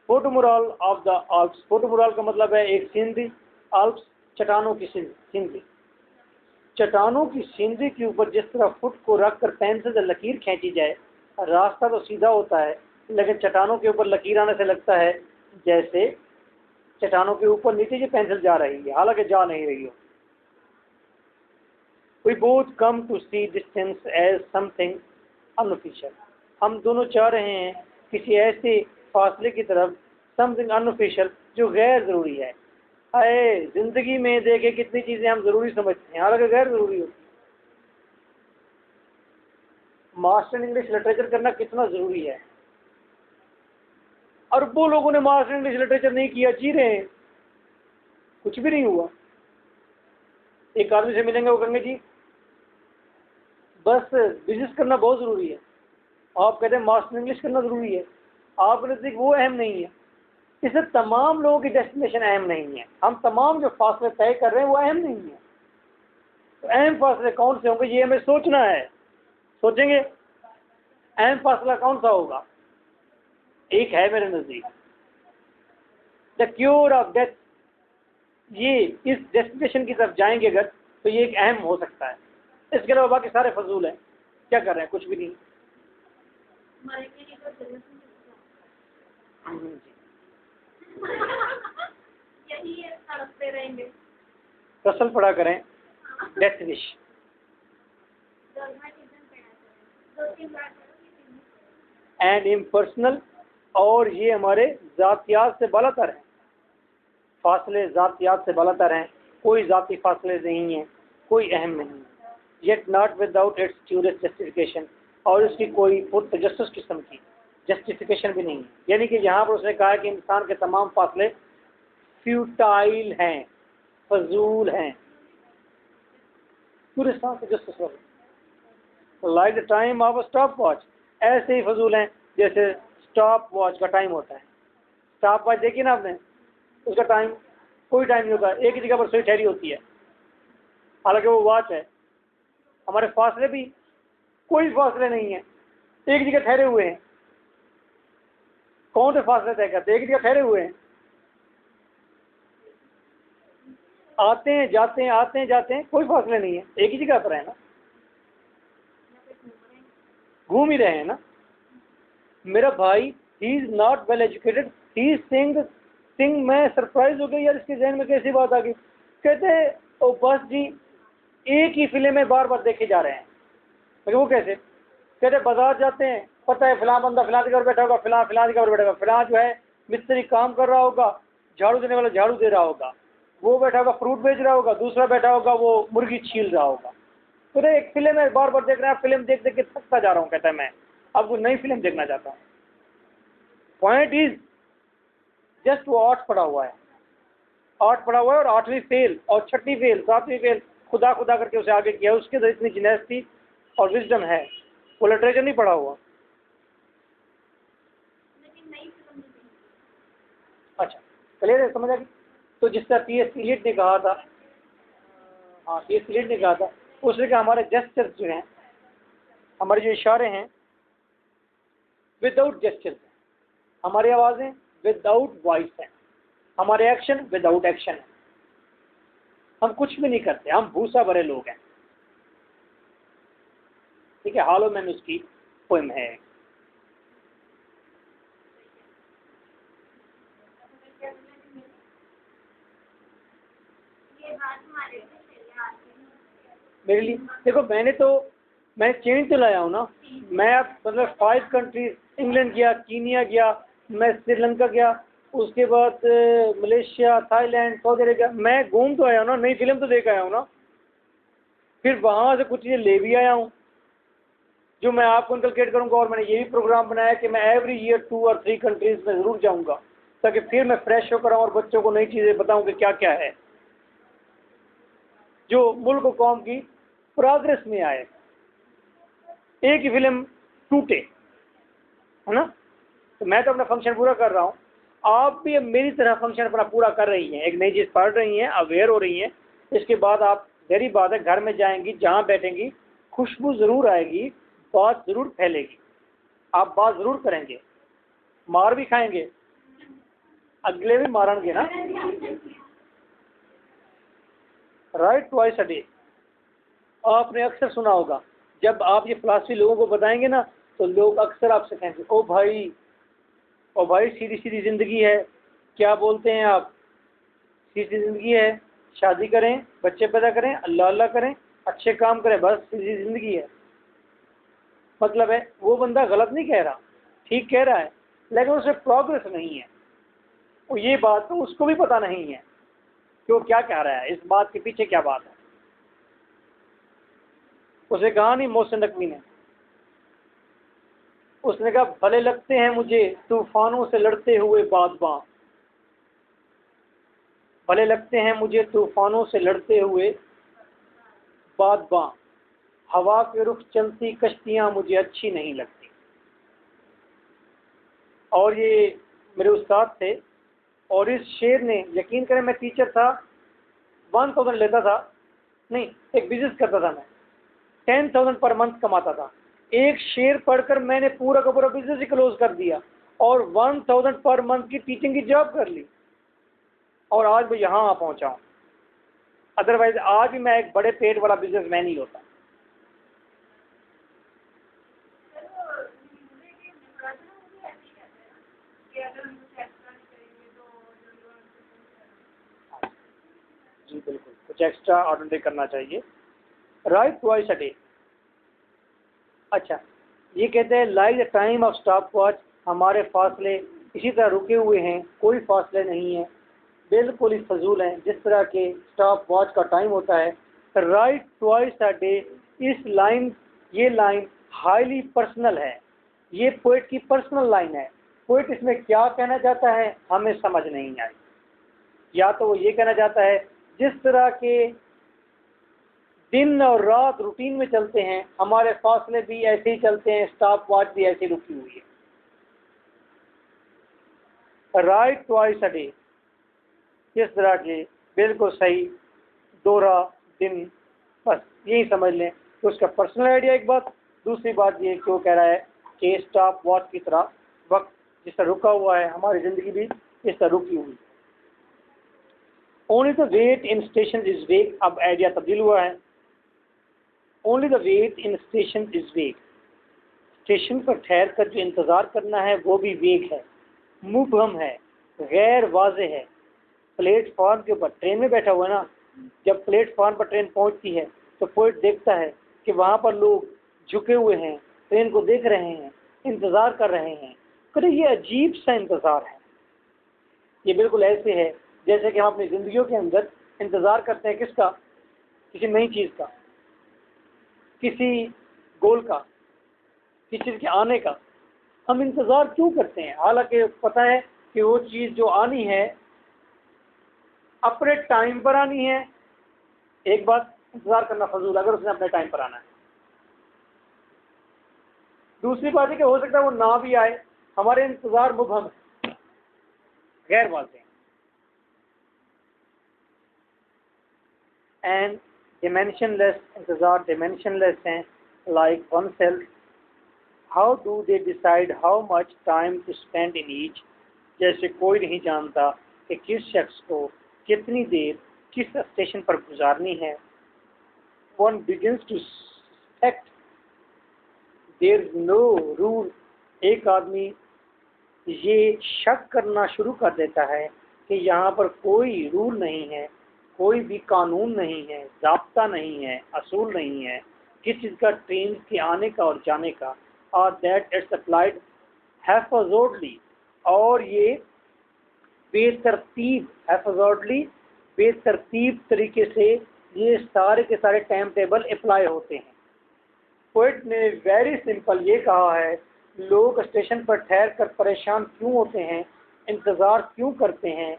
Photomural of the Alps, photomural का मतलब है एक सीनरी, आल्प्स चट्टानों की सीनरी। चट्टानों की सीनरी के ऊपर जिस तरह फुट को रखकर पेंसिल से लकीर खींची जाए, रास्ता तो सीधा होता है, लेकिन चट्टानों के ऊपर लकीर आने से लगता है जैसे चट्टानों के ऊपर नीचे ये पेंसिल जा रही है, हालांकि जा नहीं रही हो। We both come to see distance as something unofficial। हम दोनों चाह रहे हैं किसी ऐसे फासले की तरफ, समथिंग अनऑफिशियल, जो गैर जरूरी है। अरे जिंदगी में देखे कितनी चीजें हम जरूरी समझते हैं, हालांकि गैर जरूरी होती है। मास्टर इंग्लिश लिटरेचर करना कितना जरूरी है। अरबों लोगों ने मास्टर इंग्लिश लिटरेचर नहीं किया, जी रहे हैं, कुछ भी नहीं हुआ। एक आदमी से मिलेंगे, वो कहेंगे जी बस बिजनेस करना बहुत जरूरी है। आप कहते हैं मास्टर इंग्लिश करना जरूरी है, आप नजदीक वो अहम नहीं है। इससे तमाम लोगों की डेस्टिनेशन अहम नहीं है, हम तमाम जो फासले तय कर रहे हैं वो अहम नहीं है। तो अहम फासले कौन से होंगे, ये हमें सोचना है। सोचेंगे अहम फासला कौन सा होगा? एक है मेरे नजदीक, द क्योर ऑफ डेथ। ये इस डेस्टिनेशन की तरफ जाएंगे अगर, तो ये एक अहम हो सकता है। इसके अलावा बाकी सारे फजूल हैं। क्या कर रहे हैं? कुछ भी नहीं। मरेंगे नहीं तो जन्नत में यही है, तड़पते रहेंगे। रसल पढ़ा करें, डेथ विश। दो तीन बार एंड इम्पर्सनल, और ये हमारे ज़ातियात से बालातर हैं। फासले ज़ातियात से बालातर हैं, कोई ज़ाती फासले नहीं है, कोई अहम नहीं है। Yet not without its dourest justification, और इसकी कोई पुर तजस्सुस किस्म की जस्टिफिकेशन भी नहीं है। यानी कि यहाँ पर उसने कहा कि इंसान के तमाम फासले फ्यूटाइल हैं, फजूल हैं, पूरे सांस justice like the time of a stop watch, ऐसे ही फजूल हैं जैसे स्टॉप वॉच का टाइम होता है। स्टॉप वॉच देखिए ना आपने, उसका टाइम कोई टाइम नहीं होता, एक ही जगह पर सुई ठहरी होती है, हालांकि वो वॉच है। हमारे फासले भी कोई फासले नहीं है, एक जगह ठहरे हुए हैं। कौन से फासले तय करते? एक जगह ठहरे हुए हैं, आते हैं जाते हैं, आते हैं जाते हैं, कोई फासले नहीं है, एक ही जगह पर है ना, घूम ही रहे हैं ना। मेरा भाई he is not well educated, he sing. मैं सरप्राइज हो गई यार, इसके जहन में कैसी बात आ गई। कहते ओ बस जी, एक ही फिल्म में बार बार देखे जा रहे हैं। वो कैसे? कहते बाजार जाते हैं, पता है फलां बंदा फलां जगह पर बैठा होगा, फलां जगह पर बैठा होगा, फलां जो है मिस्त्री काम कर रहा होगा, झाड़ू देने वाला झाड़ू दे रहा होगा, वो बैठा होगा फ्रूट बेच रहा होगा, दूसरा बैठा होगा वो मुर्गी छील रहा होगा। तो एक फिल्म है, बार बार देख रहे हैं, फिल्म देख देख के थकता जा रहा हूँ। कहता है मैं अब कोई नई फिल्म देखना चाहता हूँ। पॉइंट इज जस्ट वो 8 पढ़ा हुआ है, 8 पढ़ा हुआ है, और 8वीं फेल और 6ठी फेल 7वीं फेल खुदा खुदा करके उसे आगे किया। उसके अंदर इतनी जिनेस थी और विजडम है, वो लिटरेचर नहीं पढ़ा हुआ। लेकिन नई फिल्म नहीं देखी। अच्छा क्लियर है, समझ आ गई। तो जिस तरह T.S. इलियट ने कहा था, हाँ T.S. इलियट ने कहा था, उसने कहा हमारे जेस्चर्स जो हैं, हमारे जो इशारे हैं विदाउट जेस्चर्स, हमारी आवाज़ें विदाउट वॉइस हैं, हमारे एक्शन विदाउट एक्शन है। हम कुछ भी नहीं करते, हम भूसा भरे लोग हैं। ठीक है, हालो मैन उसकी पोएम है। ये बात हमारे मेरे लिए देखो, मैं चेंज तो लाया हूँ ना। मैं अब मतलब 5 कंट्रीज, इंग्लैंड गया, कीनिया गया, मैं श्रीलंका गया, उसके बाद मलेशिया, थाईलैंड, सऊदी अरेबिया, मैं घूम तो आया हूँ ना, नई फिल्म तो देख आया हूँ ना। फिर वहाँ से कुछ चीज़ें ले भी आया हूँ जो मैं आपको इनकलकेट करूँगा। और मैंने ये भी प्रोग्राम बनाया कि मैं एवरी ईयर 2 और 3 कंट्रीज में ज़रूर जाऊँगा, ताकि फिर मैं फ्रेश होकर आऊँ और बच्चों को नई चीज़ें बताऊँ कि क्या क्या है जो मुल्क और कौम की प्रोग्रेस में आए। एक ही फिल्म टूटे, है ना। तो मैं तो अपना फंक्शन पूरा कर रहा हूँ, आप भी अब मेरी तरह फंक्शन अपना पूरा कर रही हैं, एक नई चीज़ पढ़ रही हैं, अवेयर हो रही हैं। इसके बाद आप मेरी बात है, घर में जाएंगी, जहाँ बैठेंगी, खुशबू ज़रूर आएगी, बात ज़रूर फैलेगी, आप बात ज़रूर करेंगे, मार भी खाएंगे, अगले भी मारेंगे ना। राइट ट्वाइस अ डे, आपने अक्सर सुना होगा, जब आप ये फिलॉसफी लोगों को बताएंगे ना, तो लोग अक्सर आपसे कहेंगे ओ भाई सीधी सीधी ज़िंदगी है, क्या बोलते हैं आप, सीधी ज़िंदगी है, शादी करें, बच्चे पैदा करें, अल्लाह अल्लाह करें, अच्छे काम करें, बस सीधी ज़िंदगी है। मतलब है वो बंदा गलत नहीं कह रहा, ठीक कह रहा है, लेकिन उसमें प्रोग्रेस नहीं है। वो ये बात तो उसको भी पता नहीं है कि वो क्या कह रहा है, इस बात के पीछे क्या बात है। उसे कहा नहीं मोहसिन नकवी ने, उसने कहा भले लगते हैं मुझे तूफानों से लड़ते हुए बादबां, भले लगते हैं मुझे तूफानों से लड़ते हुए बादबां, हवा के रुख चलती कश्तियां मुझे अच्छी नहीं लगती। और ये मेरे उस्ताद थे, और इस शेर ने, यकीन करें मैं टीचर था, 1000 लेता था, नहीं एक बिजनेस करता था मैं, 10,000 पर मंथ कमाता था, एक शेर पढ़कर मैंने पूरा का पूरा बिजनेस ही क्लोज कर दिया और 1000 पर मंथ की टीचिंग की जॉब कर ली और आज मैं यहाँ पहुँचा हूँ। अदरवाइज आज भी मैं एक बड़े पेट वाला बिजनेसमैन ही होता। जी बिल्कुल, कुछ एक्स्ट्रा ऑर्डिनरी करना चाहिए। Right twice a day. अच्छा, ये कहते हैं like the time of stop watch, हमारे फासले इसी तरह रुके हुए हैं, कोई फासले नहीं है, बिल्कुल ही फजूल हैं जिस तरह के स्टॉप वॉच का टाइम होता है। राइट ट्वाइस अ डे, इस लाइन, ये लाइन हाईली पर्सनल है, ये पोइट की पर्सनल लाइन है। पोइट इसमें क्या कहना चाहता है हमें समझ नहीं आई। या तो वो ये कहना चाहता है जिस तरह के दिन और रात रूटीन में चलते हैं, हमारे फासले भी ऐसे ही चलते हैं, स्टॉप वॉच भी ऐसी रुकी हुई है। राइट ट्वाइस अ डे, इस तरह के बिल्कुल सही दोहरा दिन, बस यही समझ लें। तो उसका पर्सनल आइडिया एक बात, दूसरी बात ये क्यों कह रहा है कि स्टॉप वॉच की तरह वक्त जिस तरह रुका हुआ है, हमारी ज़िंदगी भी इस तरह रुकी हुई। Only the wait in station is wake, अब आइडिया तब्दील हुआ है। Only the wait in station is wake, station पर ठहर कर जो इंतज़ार करना है वो भी वेग है, मुबहम है, गैर वाज़े है। प्लेटफॉर्म के ऊपर ट्रेन में बैठा हुआ है ना, जब प्लेटफॉर्म पर ट्रेन पहुंचती है तो पोइट देखता है कि वहाँ पर लोग झुके हुए हैं, ट्रेन को देख रहे हैं, इंतज़ार कर रहे हैं। तो ये अजीब सा इंतज़ार है। ये बिल्कुल ऐसे है जैसे कि हम अपनी ज़िंदगियों के अंदर इंतज़ार करते हैं किसका, किसी नई चीज़ का, किसी गोल का, किसी चीज़ के आने का। हम इंतज़ार क्यों करते हैं, हालांकि पता है कि वो चीज़ जो आनी है अपने टाइम पर आनी है। एक बात, इंतज़ार करना फजूल अगर उसने अपने टाइम पर आना है। दूसरी बात है कि हो सकता है वो ना भी आए, हमारे इंतज़ार मुबहम है, गैर वाज़ेह एंड डिमेंशनलेस। इंतज़ार डिमेंशनलेस हैं, like one self. How do they decide how much time to spend in each, जैसे कोई नहीं जानता कि किस शख्स को कितनी देर किस स्टेशन पर गुजारनी है। One begins to act there is no rule, एक आदमी ये शक करना शुरू कर देता है कि यहाँ पर कोई रूल नहीं है, कोई भी कानून नहीं है, ज़ाब्ता नहीं है, असूल नहीं है किस चीज़ का, ट्रेन के आने का और जाने का। और दैट इट्स अप्लाइड हैफजोर्डली, और ये बेतरतीब, हैफजोर्डली बेतरतीब तरीके से ये सारे के सारे टाइम टेबल अप्लाई होते हैं। पोइट ने वेरी सिंपल ये कहा है, लोग स्टेशन पर ठहर कर परेशान क्यों होते हैं, इंतज़ार क्यों करते हैं,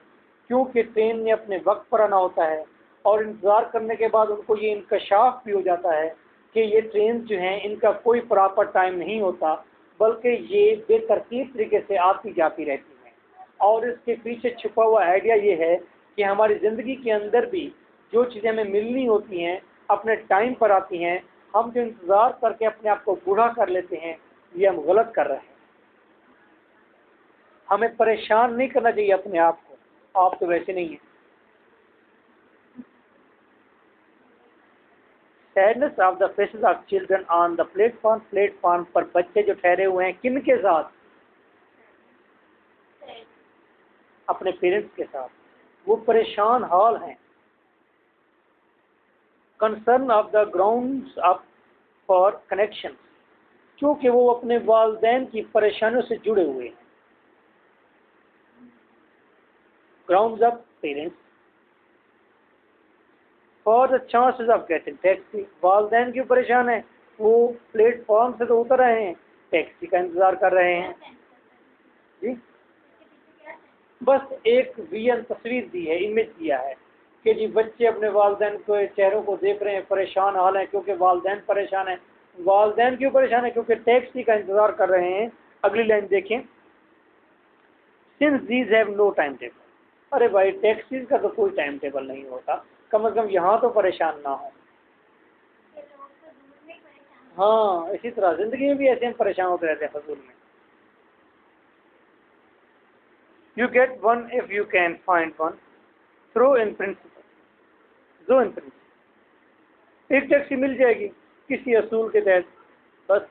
क्योंकि ट्रेन ने अपने वक्त पर आना होता है और इंतज़ार करने के बाद उनको ये इंकशाफ भी हो जाता है कि ये ट्रेन जो हैं इनका कोई प्रॉपर टाइम नहीं होता, बल्कि ये बेतरतीब तरीके से आती जाती रहती हैं। और इसके पीछे छुपा हुआ आइडिया ये है कि हमारी ज़िंदगी के अंदर भी जो चीज़ें हमें मिलनी होती हैं अपने टाइम पर आती हैं, हम जो इंतज़ार करके अपने आप को बूढ़ा कर लेते हैं ये हम गलत कर रहे हैं। हमें परेशान नहीं करना चाहिए अपने आप को, आप तो वैसे नहीं हैं। Sadness of the faces of children on the platform, platform पर बच्चे जो ठहरे हुए हैं किन के साथ, अपने पेरेंट्स के साथ, वो परेशान हाल हैं। Concern of the grounds of for connection, क्योंकि वो अपने वालदैन की परेशानियों से जुड़े हुए हैं। Grounds of parents for the chances of getting taxi, वालदैन क्यों परेशान है, वो प्लेटफॉर्म से तो उतर रहे हैं, टैक्सी का इंतज़ार कर रहे हैं। जी बस एक विजन तस्वीर दी है, इमेज दिया है कि जी बच्चे अपने वालदैन के चेहरों को देख रहे हैं, परेशान हाल है क्योंकि वालदैन परेशान है। वालदैन क्यों परेशान है, क्योंकि टैक्सी का इंतज़ार कर रहे हैं। अगली लाइन देखें, since these have no time table, अरे भाई टैक्सीज का तो कोई टाइम टेबल नहीं होता, कम से कम यहाँ तो परेशान ना हो। हाँ, इसी तरह जिंदगी में भी ऐसे हम परेशान होते रहते हैं फजूल में। You get one if you can find one, throw in principle, जो इन प्रिंसिपल। एक टैक्सी मिल जाएगी किसी असूल के तहत, बस।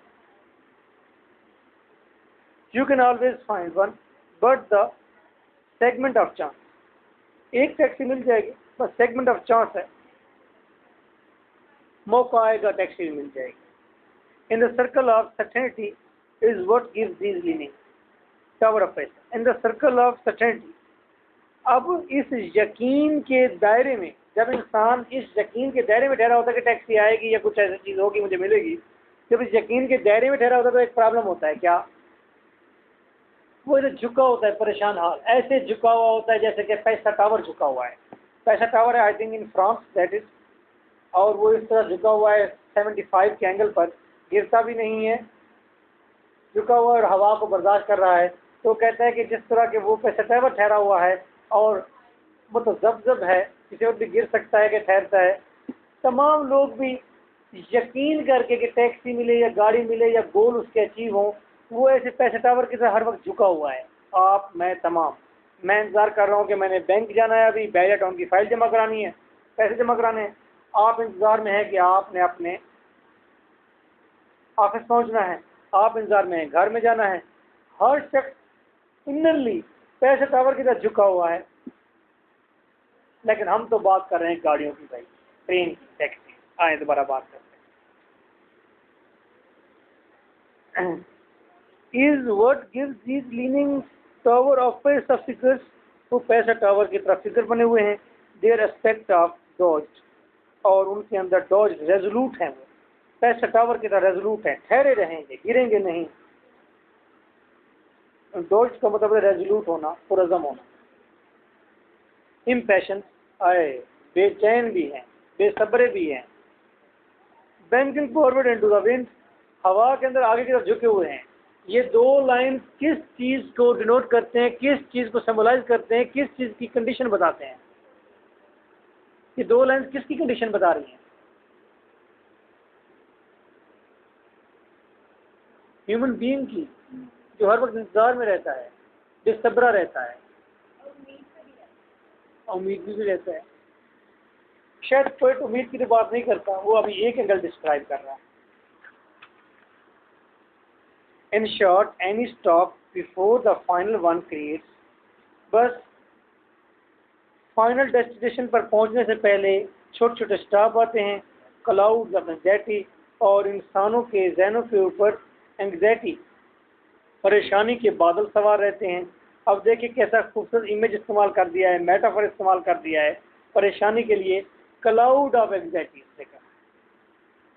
You can always find one but the segment of chance, एक टैक्सी मिल जाएगी, बस सेगमेंट ऑफ चांस है, मौका आएगा टैक्सी मिल जाएगी। In the circle of certainty is what gives these leaning tower of Pisa. In the circle of certainty, अब इस यकीन के दायरे में, जब इंसान इस यकीन के दायरे में ठहरा होता है कि टैक्सी आएगी या कुछ ऐसी चीज़ होगी मुझे मिलेगी, जब इस यकीन के दायरे में ठहरा होता है तो एक प्रॉब्लम होता है, क्या? वो इधर झुका होता है, परेशान हाल, ऐसे झुका हुआ होता है जैसे कि पैसा टावर झुका हुआ है। पैसा टावर है I think in France that is, और वो इस तरह झुका हुआ है 75 के एंगल पर, गिरता भी नहीं है, झुका हुआ और हवा को बर्दाश्त कर रहा है। तो कहता है कि जिस तरह के वो पैसा टावर ठहरा हुआ है और वो तो जब है, किसी और भी गिर सकता है कि ठहरता है। तमाम लोग भी यकीन करके कि टैक्सी मिले या गाड़ी मिले या गोल उसके अचीव हो, वो ऐसे पैसे टावर की तरह हर वक्त झुका हुआ है। आप, मैं, तमाम। मैं इंतज़ार कर रहा हूँ कि मैंने बैंक जाना है, अभी बैज अकाउंट की फाइल जमा करानी है, पैसे जमा कराने हैं। आप इंतज़ार में हैं कि आपने अपने ऑफिस पहुँचना है, आप इंतज़ार में हैं घर में जाना है। हर शख्स इनरली पैसे टावर की तरह झुका हुआ है। लेकिन हम तो बात कर रहे हैं गाड़ियों की, भाई, ट्रेन की, टैक्सी। आए दोबारा बात करते हैं। Is what gives these leaning tower of पैसा figures, वो पैसा टावर की तरफ फिगर बने हुए हैं, their aspect of dodge, और उनके अंदर डॉज रेजोल्यूट है। वो पैसा टावर की तरह रेजोल्यूट है, ठहरे रहेंगे, गिरेंगे नहीं। डॉज का मतलब है रेजोल्यूट होना, पुरज़म होना। इम्पैशन आए, बेचैन भी हैं, बेसब्रे भी हैं। Banking forward into the wind, हवा के अंदर आगे की तरफ झुके हुए हैं। ये दो लाइन किस चीज़ को डिनोट करते हैं, किस चीज़ को सिंबलाइज करते हैं, किस चीज़ की कंडीशन बताते हैं? ये दो लाइन किसकी कंडीशन बता रही हैं? ह्यूमन बीइंग की, जो हर वक्त इंतजार में रहता है, बेसब्रा रहता है, उम्मीद भी रहता है। शायद पोएट उम्मीद की तो बात नहीं करता, वो अभी एक एंगल डिस्क्राइब कर रहा है। In short, any stop before the final one creates, बस फाइनल डेस्टिनेशन पर पहुंचने से पहले छोटे छोटे स्टॉप आते हैं, क्लाउड्स ऑफ एंग्जाइटी, और इंसानों के जहनों के ऊपर एंग्जाइटी, परेशानी के बादल सवार रहते हैं। अब देखिए कैसा खूबसूरत इमेज इस्तेमाल कर दिया है, मेटाफर इस्तेमाल कर दिया है परेशानी के लिए, cloud of anxiety,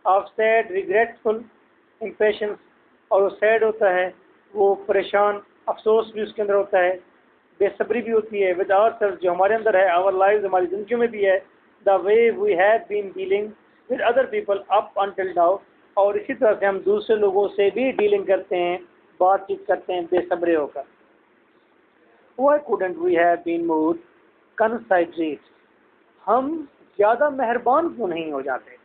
of sad, regretful, impatience, और वो सैड होता है, वो परेशान, अफसोस भी उसके अंदर होता है, बेसब्री भी होती है। विद आवरसेल्फ, जो हमारे अंदर है, आवर लाइव्स, हमारी जिंदगी में भी है। The way we have been dealing with other people up until now, और इसी तरह से हम दूसरे लोगों से भी डीलिंग करते हैं, बातचीत करते हैं बेसब्रे होकर। Why couldn't we have been more considerate? हम ज़्यादा मेहरबान क्यों नहीं हो जाते?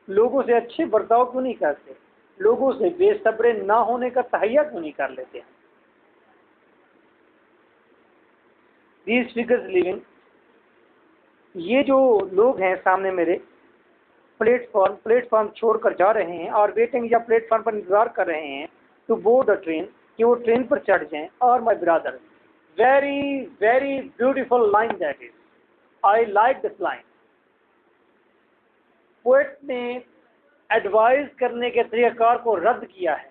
लोगों से अच्छे बर्ताव क्यों नहीं करते? लोगों से बेसब्रे ना होने का तहैया क्यों नहीं कर लेते हैं? These figures living, ये जो लोग हैं सामने मेरे, प्लेटफॉर्म छोड़कर जा रहे हैं, और वेटिंग या प्लेटफॉर्म पर इंतजार कर रहे हैं टू बोर्ड द ट्रेन, कि वो ट्रेन पर चढ़ जाएं। और my brother, very very beautiful line that is, I like this line. Poet ने एडवाइस करने के तरीक़ाकार को रद्द किया है।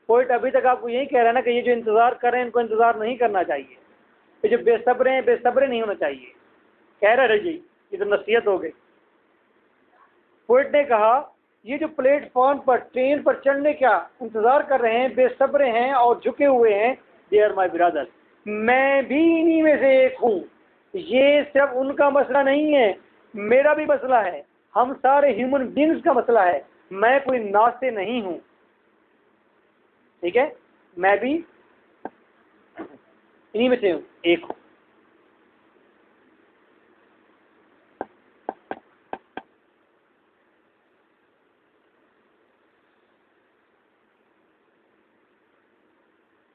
पोएट अभी तक आपको यही कह रहा है ना कि ये जो इंतज़ार कर रहे हैं इनको इंतज़ार नहीं करना चाहिए, ये जो बेसब्रे हैं बेसब्रे नहीं होना चाहिए। कह रहा है जी, ये तो नसीहत हो गई। पोएट ने कहा ये जो प्लेटफॉर्म पर ट्रेन पर चढ़ने का इंतज़ार कर रहे हैं, बेसब्रे हैं और झुके हुए हैं, दे आर माई ब्रदर, मैं भी इन्हीं में से एक हूँ। ये सिर्फ उनका मसला नहीं है, मेरा भी मसला है, हम सारे ह्यूमन बींग्स का मसला है। मैं कोई नासे नहीं हूँ, ठीक है, मैं भी इन्हीं में से एक हूँ।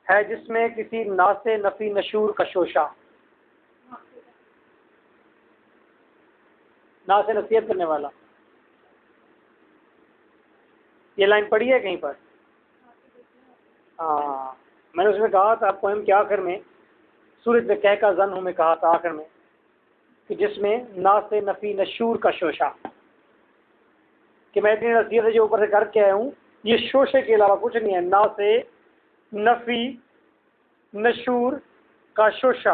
है जिसमें किसी नासे नफी नशूर का शोशा। नासे नसीहत करने वाला, ये लाइन पढ़ी है कहीं पर? हाँ, मैंने उसमें कहा था पोएम के आखिर में, सूरज में कह का जन हूँ में कहा था आखिर में कि जिसमें नासे नफी नशूर का शोशा, कि मैं इतनी नसीहत जो ऊपर से करके आया हूँ, ये शोशे के अलावा कुछ नहीं है। नासे नफी नशूर का शोशा,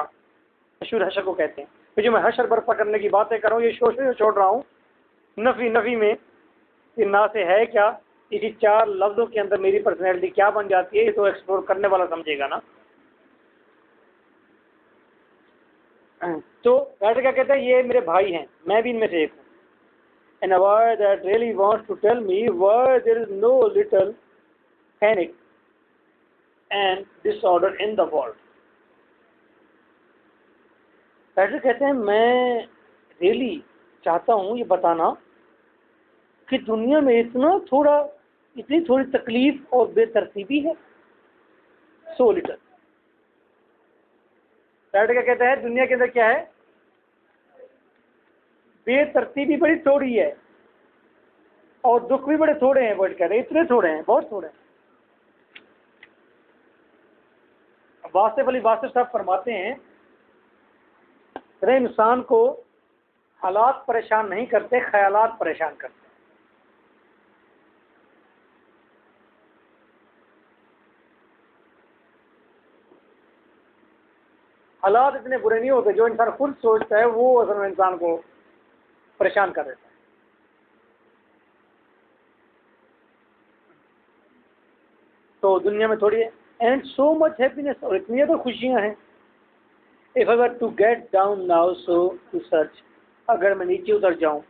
नशूर हशर को कहते हैं। तो जो मैं हशर बर्पा करने की बातें कर रहा हूँ, ये शोशे जो छोड़ रहा हूँ, नफी नफी में ये ना से है क्या, इसी 4 लफ्जों के अंदर मेरी पर्सनैलिटी क्या बन जाती है, ये तो एक्सप्लोर करने वाला समझेगा ना। तो राइटर क्या कहते हैं, ये मेरे भाई हैं, मैं भी इनमें से एक हूँ। And a boy that really wants to tell me why there is no little panic and disorder in the world. Writer कहते हैं मैं रियली चाहता हूँ ये बताना कि दुनिया में इतनी थोड़ी तकलीफ और बेतरतीबी है। सो लिटल। राइटर क्या कहता है, दुनिया के अंदर क्या है, बेतरतीबी बड़ी थोड़ी है और दुख भी बड़े थोड़े हैं। वर्ड कह रहे हैं इतने थोड़े हैं, बहुत थोड़े हैं। वासिफ अली वासिफ साहब फरमाते हैं, इंसान को हालात परेशान नहीं करते, ख्यालात परेशान करते। हालात इतने बुरे नहीं होते, जो इंसान खुद सोचता है वो असल में इंसान को परेशान कर देता है। तो दुनिया में थोड़ी है, एंड सो मच हैप्पीनेस, और इतनी तो खुशियां हैं। If I were to get down now so to search, अगर मैं नीचे उतर जाऊं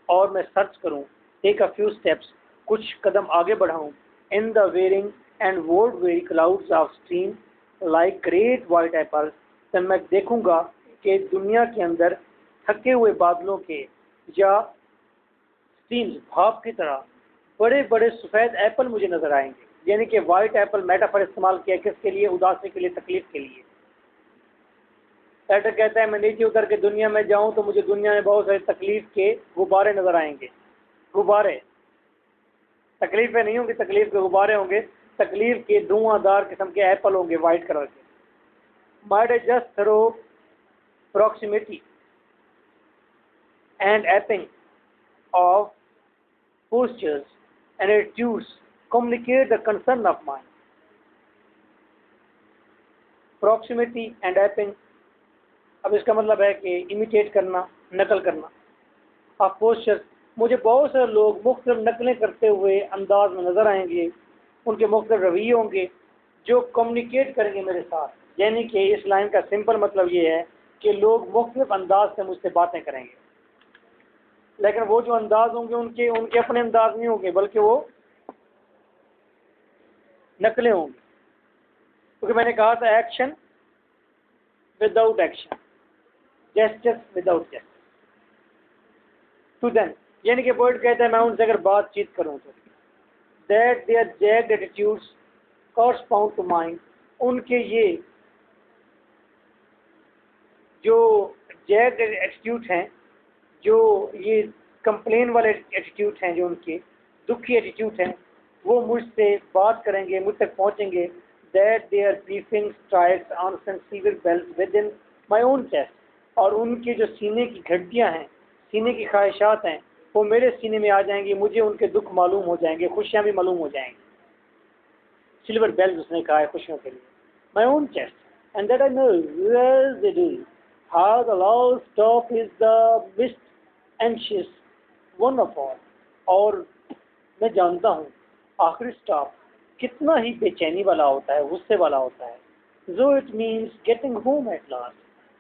और मैं सर्च करूं, टेक अ फ्यू स्टेप्स, कुछ कदम आगे बढ़ाऊं, in the veering and whorled very clouds of steam like great white apples, तो मैं देखूंगा कि दुनिया के अंदर थके हुए बादलों के या स्टीम्स भाप की तरह बड़े बड़े सफ़ेद एप्पल मुझे नजर आएंगे। यानी कि वाइट एप्पल मेटाफर इस्तेमाल किया किसके लिए, उदासी के लिए, तकलीफ के लिए। राइटर कहता है मैं नीचे उतर के दुनिया में जाऊं तो मुझे दुनिया में बहुत सारी तकलीफ के गुब्बारे नजर आएंगे। गुब्बारे तकलीफें नहीं होंगी, तकलीफ के गुब्बारे होंगे, तकलीफ के धुआंधार किस्म के एप्पल होंगे वाइट कलर के। Might I just through proximity and epping of postures and attitudes communicate the concern of mind. Proximity and epping, अब इसका मतलब है कि इमिटेट करना, नकल करना। ऑफ पोस्चर्स, मुझे बहुत सारे लोग मुख्तलिफ नकलें करते हुए अंदाज में नजर आएंगे, उनके मुख्तलिफ रवैये होंगे जो कम्युनिकेट करेंगे मेरे साथ। यानी कि इस लाइन का सिंपल मतलब ये है कि लोग मुख्तलिफ अंदाज से मुझसे बातें करेंगे, लेकिन वो जो अंदाज होंगे उनके अपने अंदाज नहीं होंगे, बल्कि वो नकलें होंगी। क्योंकि मैंने कहा था action without action, gesture without gesture to them. यानी कि पोएट कहता है मैं उनसे अगर बातचीत करूं तो that their jagged attitudes correspond to mind, उनके ये जो जैग्ड एटीट्यूड हैं, जो ये कंप्लेन वाले एटीट्यूड हैं, जो उनके दुखी एटीट्यूड हैं, वो मुझसे बात करेंगे, मुझ तक पहुंचेंगे। That their briefing strikes on sensitive bells within my own chest, और उनके जो सीने की घंटियां हैं, सीने की ख्वाहिशात हैं, वो मेरे सीने में आ जाएंगी, मुझे उनके दुख मालूम हो जाएंगे, खुशियां भी मालूम हो जाएंगी। सिल्वर बेल्स उसने कहा है खुशियों के लिए। My own chest and that I know where it is, how the last stop is the most anxious one of all, और मैं जानता हूँ आखिरी स्टॉप कितना ही बेचैनी वाला होता है, गुस्से वाला होता है। so it means getting home at last,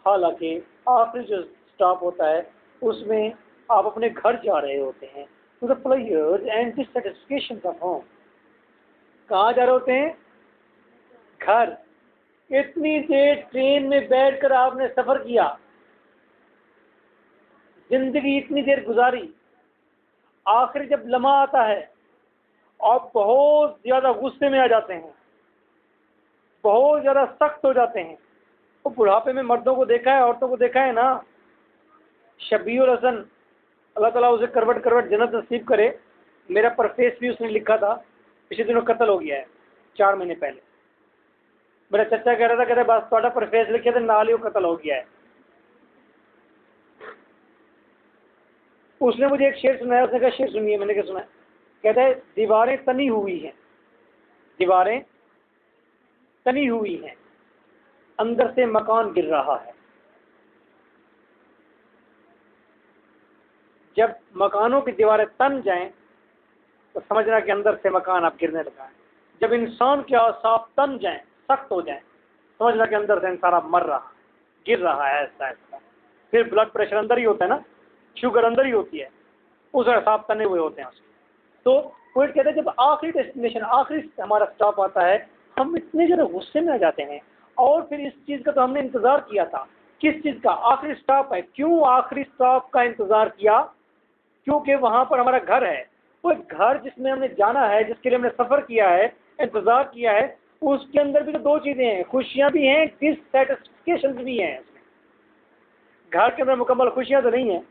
हालांकि आखिरी जो स्टॉप होता है उसमें आप अपने घर जा रहे होते हैं। to the pleasures and dissatisfactions of home, कहाँ जा रहे होते हैं? घर। इतनी देर ट्रेन में बैठकर आपने सफर किया, जिंदगी इतनी देर गुजारी, आखिर जब लम्हा आता है आप बहुत ज्यादा गुस्से में आ जाते हैं, बहुत ज़्यादा सख्त हो जाते हैं। वो बुढ़ापे में मर्दों को देखा है, औरतों को देखा है ना। शबीउल हसन, अल्लाह ताला उसे करवट करवट जन्नत नसीब करे, मेरा परफेस भी उसने लिखा था, पिछले दिनों कत्ल हो गया है 4 महीने पहले। मेरा चचा कह रहा था, कहते बस थोड़ा परफेस लिखे थे नाल ही वो कत्ल हो गया है। उसने मुझे एक शेर सुनाया, उसने कहा शेर सुनिए। मैंने क्या सुना? कहता है दीवारें तनी हुई हैं, दीवारें तनी हुई हैं, अंदर से मकान गिर रहा है। जब मकानों की दीवारें तन जाएं तो समझना कि अंदर से मकान अब गिरने लगा है। जब इंसान के आसाप तन जाएं, सख्त हो जाएं, समझना कि अंदर से इंसान अब मर रहा है, गिर रहा है ऐसा ऐसा। फिर ब्लड प्रेशर अंदर ही होता है ना, शुगर अंदर ही होती है, उस आसाप तने हुए होते हैं उसके। तो पोइट कहते हैं जब आखिरी डेस्टिनेशन, आखिरी हमारा स्टॉप आता है, हम इतने ज़्यादा गुस्से में आ जाते हैं। और फिर इस चीज़ का तो हमने इंतज़ार किया था, किस चीज़ का? आखिरी स्टॉप है। क्यों आखिरी स्टॉप का इंतज़ार किया? क्योंकि वहाँ पर हमारा घर है। वो घर जिसमें हमने जाना है, जिसके लिए हमने सफ़र किया है, इंतज़ार किया है, उसके अंदर भी तो 2 चीज़ें हैं, खुशियाँ भी हैं, डिससैटिस्फैक्शन भी हैं। घर के अंदर मुकम्मल खुशियाँ तो नहीं हैं,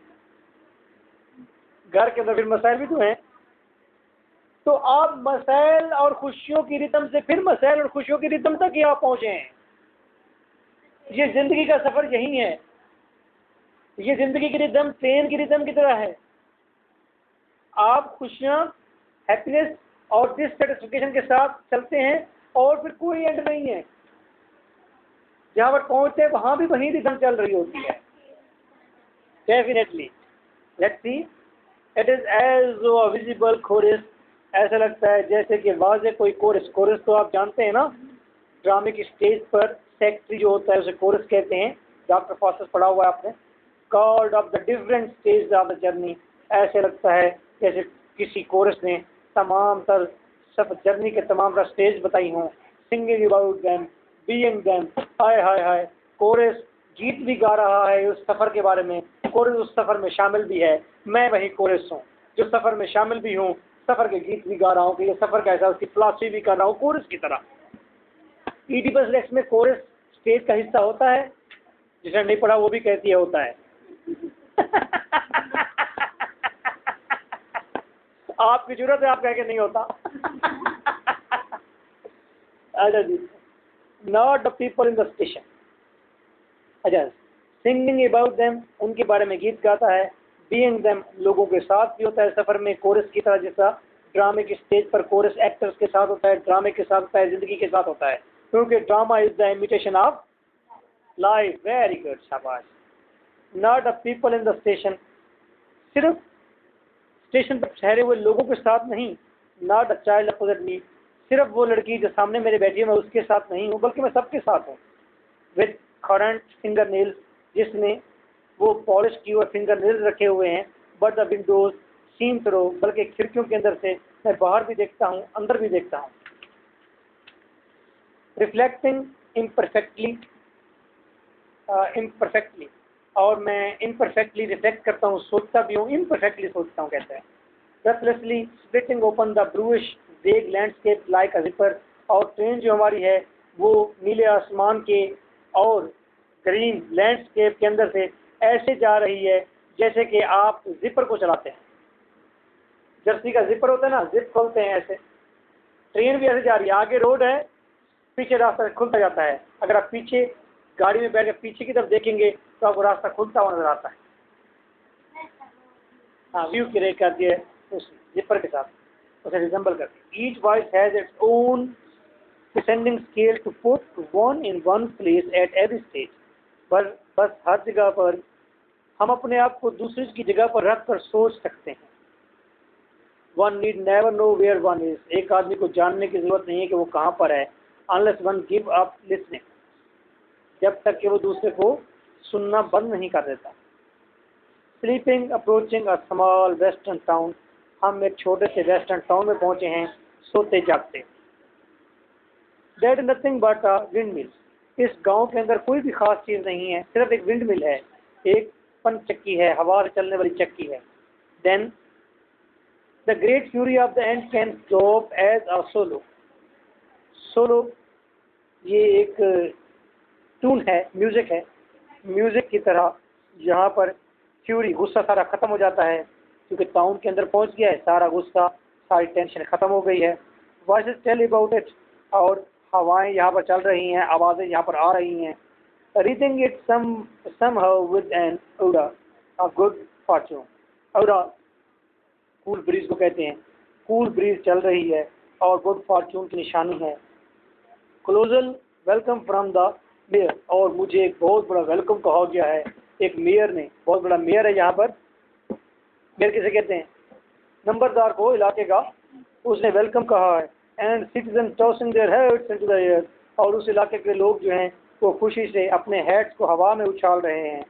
घर के अंदर फिर मसाइल भी तो हैं। तो आप मसाइल और खुशियों की रिदम से फिर मसाइल और खुशियों की रिदम तक ही आप पहुँचे हैं। ये ज़िंदगी का सफ़र यही है। ये ज़िंदगी की रिदम ट्रेन की रिदम की तरह है। आप खुशियाँ, हैप्पीनेस और डिससैटिस्फैक्शन के साथ चलते हैं और फिर कोई एंड नहीं है। जहाँ पर पहुँचते हैं वहाँ भी वही रिदम चल रही होती है। Definitely let's see, it is as a visible chorus. ऐसा लगता है जैसे कि वाज़े कोई कोरस। कोरस तो आप जानते हैं ना, ड्रामे की स्टेज पर सेक्रेटरी जो होता है उसे कोरस कहते हैं। डॉक्टर फॉस्टर पढ़ा हुआ है आपने। God of the different stage of the journey. ऐसे लगता है जैसे किसी कोरस ने तमाम तर सब जर्नी के तमाम तर स्टेज बताई हों, singing about them, being them. हाय हाय हाय, कोरस गीत भी गा रहा है उस सफ़र के बारे में। कोरस उस सफ़र में शामिल भी है। मैं वही कोरस हूँ जो सफ़र में शामिल भी हूँ, सफ़र के गीत भी गा रहा हूँ कि ये सफ़र कैसा है उसकी फिलॉसफी भी कर रहा हूँ कोरस की तरह। ईडिपस रेक्स में कोरस स्टेज का हिस्सा होता है, जिसने नहीं पढ़ा वो भी कहती है होता है। आपकी जरूरत है, आप कह के नहीं होता। अच्छा जी, not the people in the station. अच्छा, सिंगिंग अबाउट देम, उनके बारे में गीत गाता है। बीइंग देम, लोगों के साथ भी होता है सफ़र में कोरस की तरह। जैसा ड्रामे की स्टेज पर कोरस एक्टर्स के साथ होता है, ड्रामे के साथ होता है, ज़िंदगी के साथ होता है, क्योंकि drama is the imitation of life. Very good, शाबाश। Not the people in the station, सिर्फ स्टेशन पर ठहरे हुए लोगों के साथ नहीं। Not the child opposite me, सिर्फ वो लड़की जो सामने मेरे बैठी है मैं उसके साथ नहीं हूँ, बल्कि मैं सबके साथ हूँ। विद करंट फिंगर नेल्स, जिसने वो पॉलिश किए हुए फिंगर नेल्स रखे हुए हैं। But the windows seen through, बल्कि खिड़कियों के अंदर से मैं बाहर भी देखता हूँ, अंदर भी देखता हूँ। रिफ्लेक्टिंग इम्परफेक्टली, इम्परफेक्टली, और मैं इम्परफेक्टली रिफ्लेक्ट करता हूँ, सोचता भी हूँ, इम्परफेक्टली सोचता हूँ कहता है। ब्रेथलेसली स्प्लिटिंग ओपन द ब्लूइश वेग लैंडस्केप लाइक अ जिपर, और ट्रेन जो हमारी है वो नीले आसमान के और ग्रीन लैंडस्केप के अंदर से ऐसे जा रही है जैसे कि आप जिपर को चलाते हैं। जर्सी का जिपर होता है ना, जिप खोलते हैं ऐसे। ट्रेन भी ऐसे जा रही है, आगे रोड है, पीछे रास्ता खुलता जाता है। अगर आप पीछे गाड़ी में बैठ के पीछे की तरफ देखेंगे तो आपको रास्ता खुलता हुआ नजर आता है। हाँ, व्यू क्रिएट कर दिए उस जिपर के साथ, उसे रिजेंबल करती है। Each voice has its own descending scale to put one in one place at every stage. बस हर जगह पर हम अपने आप को दूसरे की जगह पर रख कर सोच सकते हैं। One need never know where one is, एक आदमी को जानने की जरूरत नहीं है कि वो कहाँ पर है। Unless one give up listening, जब तक कि वो दूसरे को सुनना बंद नहीं कर देता। Sleeping approaching a small western town, हम एक छोटे से वेस्टर्न टाउन में पहुंचे हैं, सोते जागते। That is nothing but a wind mill, इस गांव के अंदर कोई भी खास चीज़ नहीं है, सिर्फ एक विंड मिल है, एक पन चक्की है, हवा से चलने वाली चक्की है। Then the great fury of the end can stop as a solo. Solo ये एक ट्यून है, म्यूजिक है, म्यूजिक की तरह यहाँ पर फ्यूरी, गुस्सा सारा खत्म हो जाता है क्योंकि टाउन के अंदर पहुँच गया है, सारा गुस्सा, सारी टेंशन खत्म हो गई है। वॉइसेस टेल अबाउट इट, और हवाएं यहाँ पर चल रही हैं, आवाज़ें यहाँ पर आ रही हैं। Reading it somehow with an aura of good fortune। aura cool bridge को कहते हैं, कूल ब्रीज चल रही है और गुड फॉर्चून की निशानी है। Colossal welcome from the mayor, और मुझे एक बहुत बड़ा वेलकम कहा गया है एक मेयर ने, बहुत बड़ा मेयर है यहाँ पर। मेयर किसे कहते हैं? नंबरदार को इलाके का, उसने वेलकम कहा है। And citizen tossing their heads into the air, और उस इलाके के लोग जो हैं वो खुशी से अपने हेड्स को हवा में उछाल रहे हैं।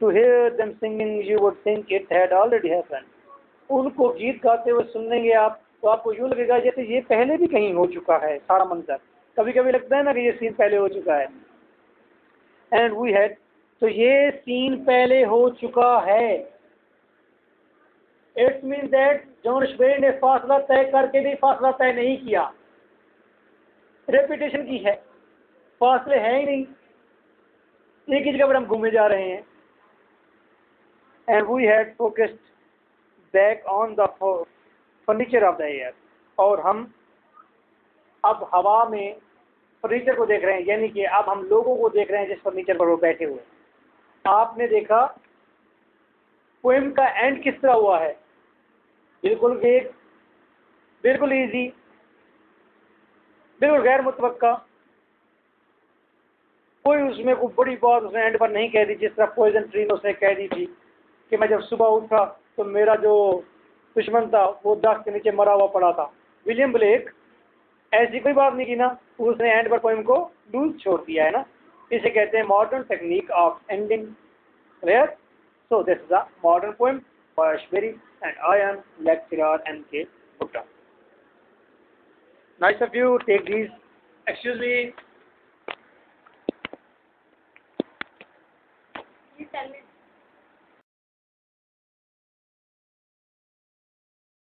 To hear them singing you would think it had already happened, उनको गीत गाते हुए सुनेंगे आप तो आपको यूँ लगेगा जैसे ये पहले भी कहीं हो चुका है सारा मंजर। कभी कभी लगता है ना कि ये सीन पहले हो चुका है। एंड वी हैड, तो ये सीन पहले हो चुका है। It's mean that John swayed ने फासला तय करके भी फासला तय नहीं किया, रेपिटेशन की है, फासले हैं ही नहीं, एक ही जगह पर हम घूमे जा रहे हैं। And we had focused back on the furniture of the air, और हम अब हवा में फर्नीचर को देख रहे हैं, यानी कि अब हम लोगों को देख रहे हैं जिस फर्नीचर पर वो बैठे हुए। आपने देखा पोएम का एंड किस तरह हुआ है, बिल्कुल वेग, बिल्कुल इजी, बिल्कुल गैर मुतवक्का, कोई उसमें कोई बड़ी बात उसने एंड पर नहीं कह दी, जिस तरह पॉइजन ट्री ने उसने कह दी थी कि मैं जब सुबह उठा तो मेरा जो दुश्मन था वो दरख्त के नीचे मरा हुआ पड़ा था। विलियम ब्लेक ऐसी कोई बात नहीं की ना, उसने एंड पर पोएम को लूज छोड़ दिया है ना। इसे कहते हैं modern technique of ending where. So this is a modern poem by Ashbery and I am lecturer NK Gupta। Nice of you, take these। Excuse me। You tell me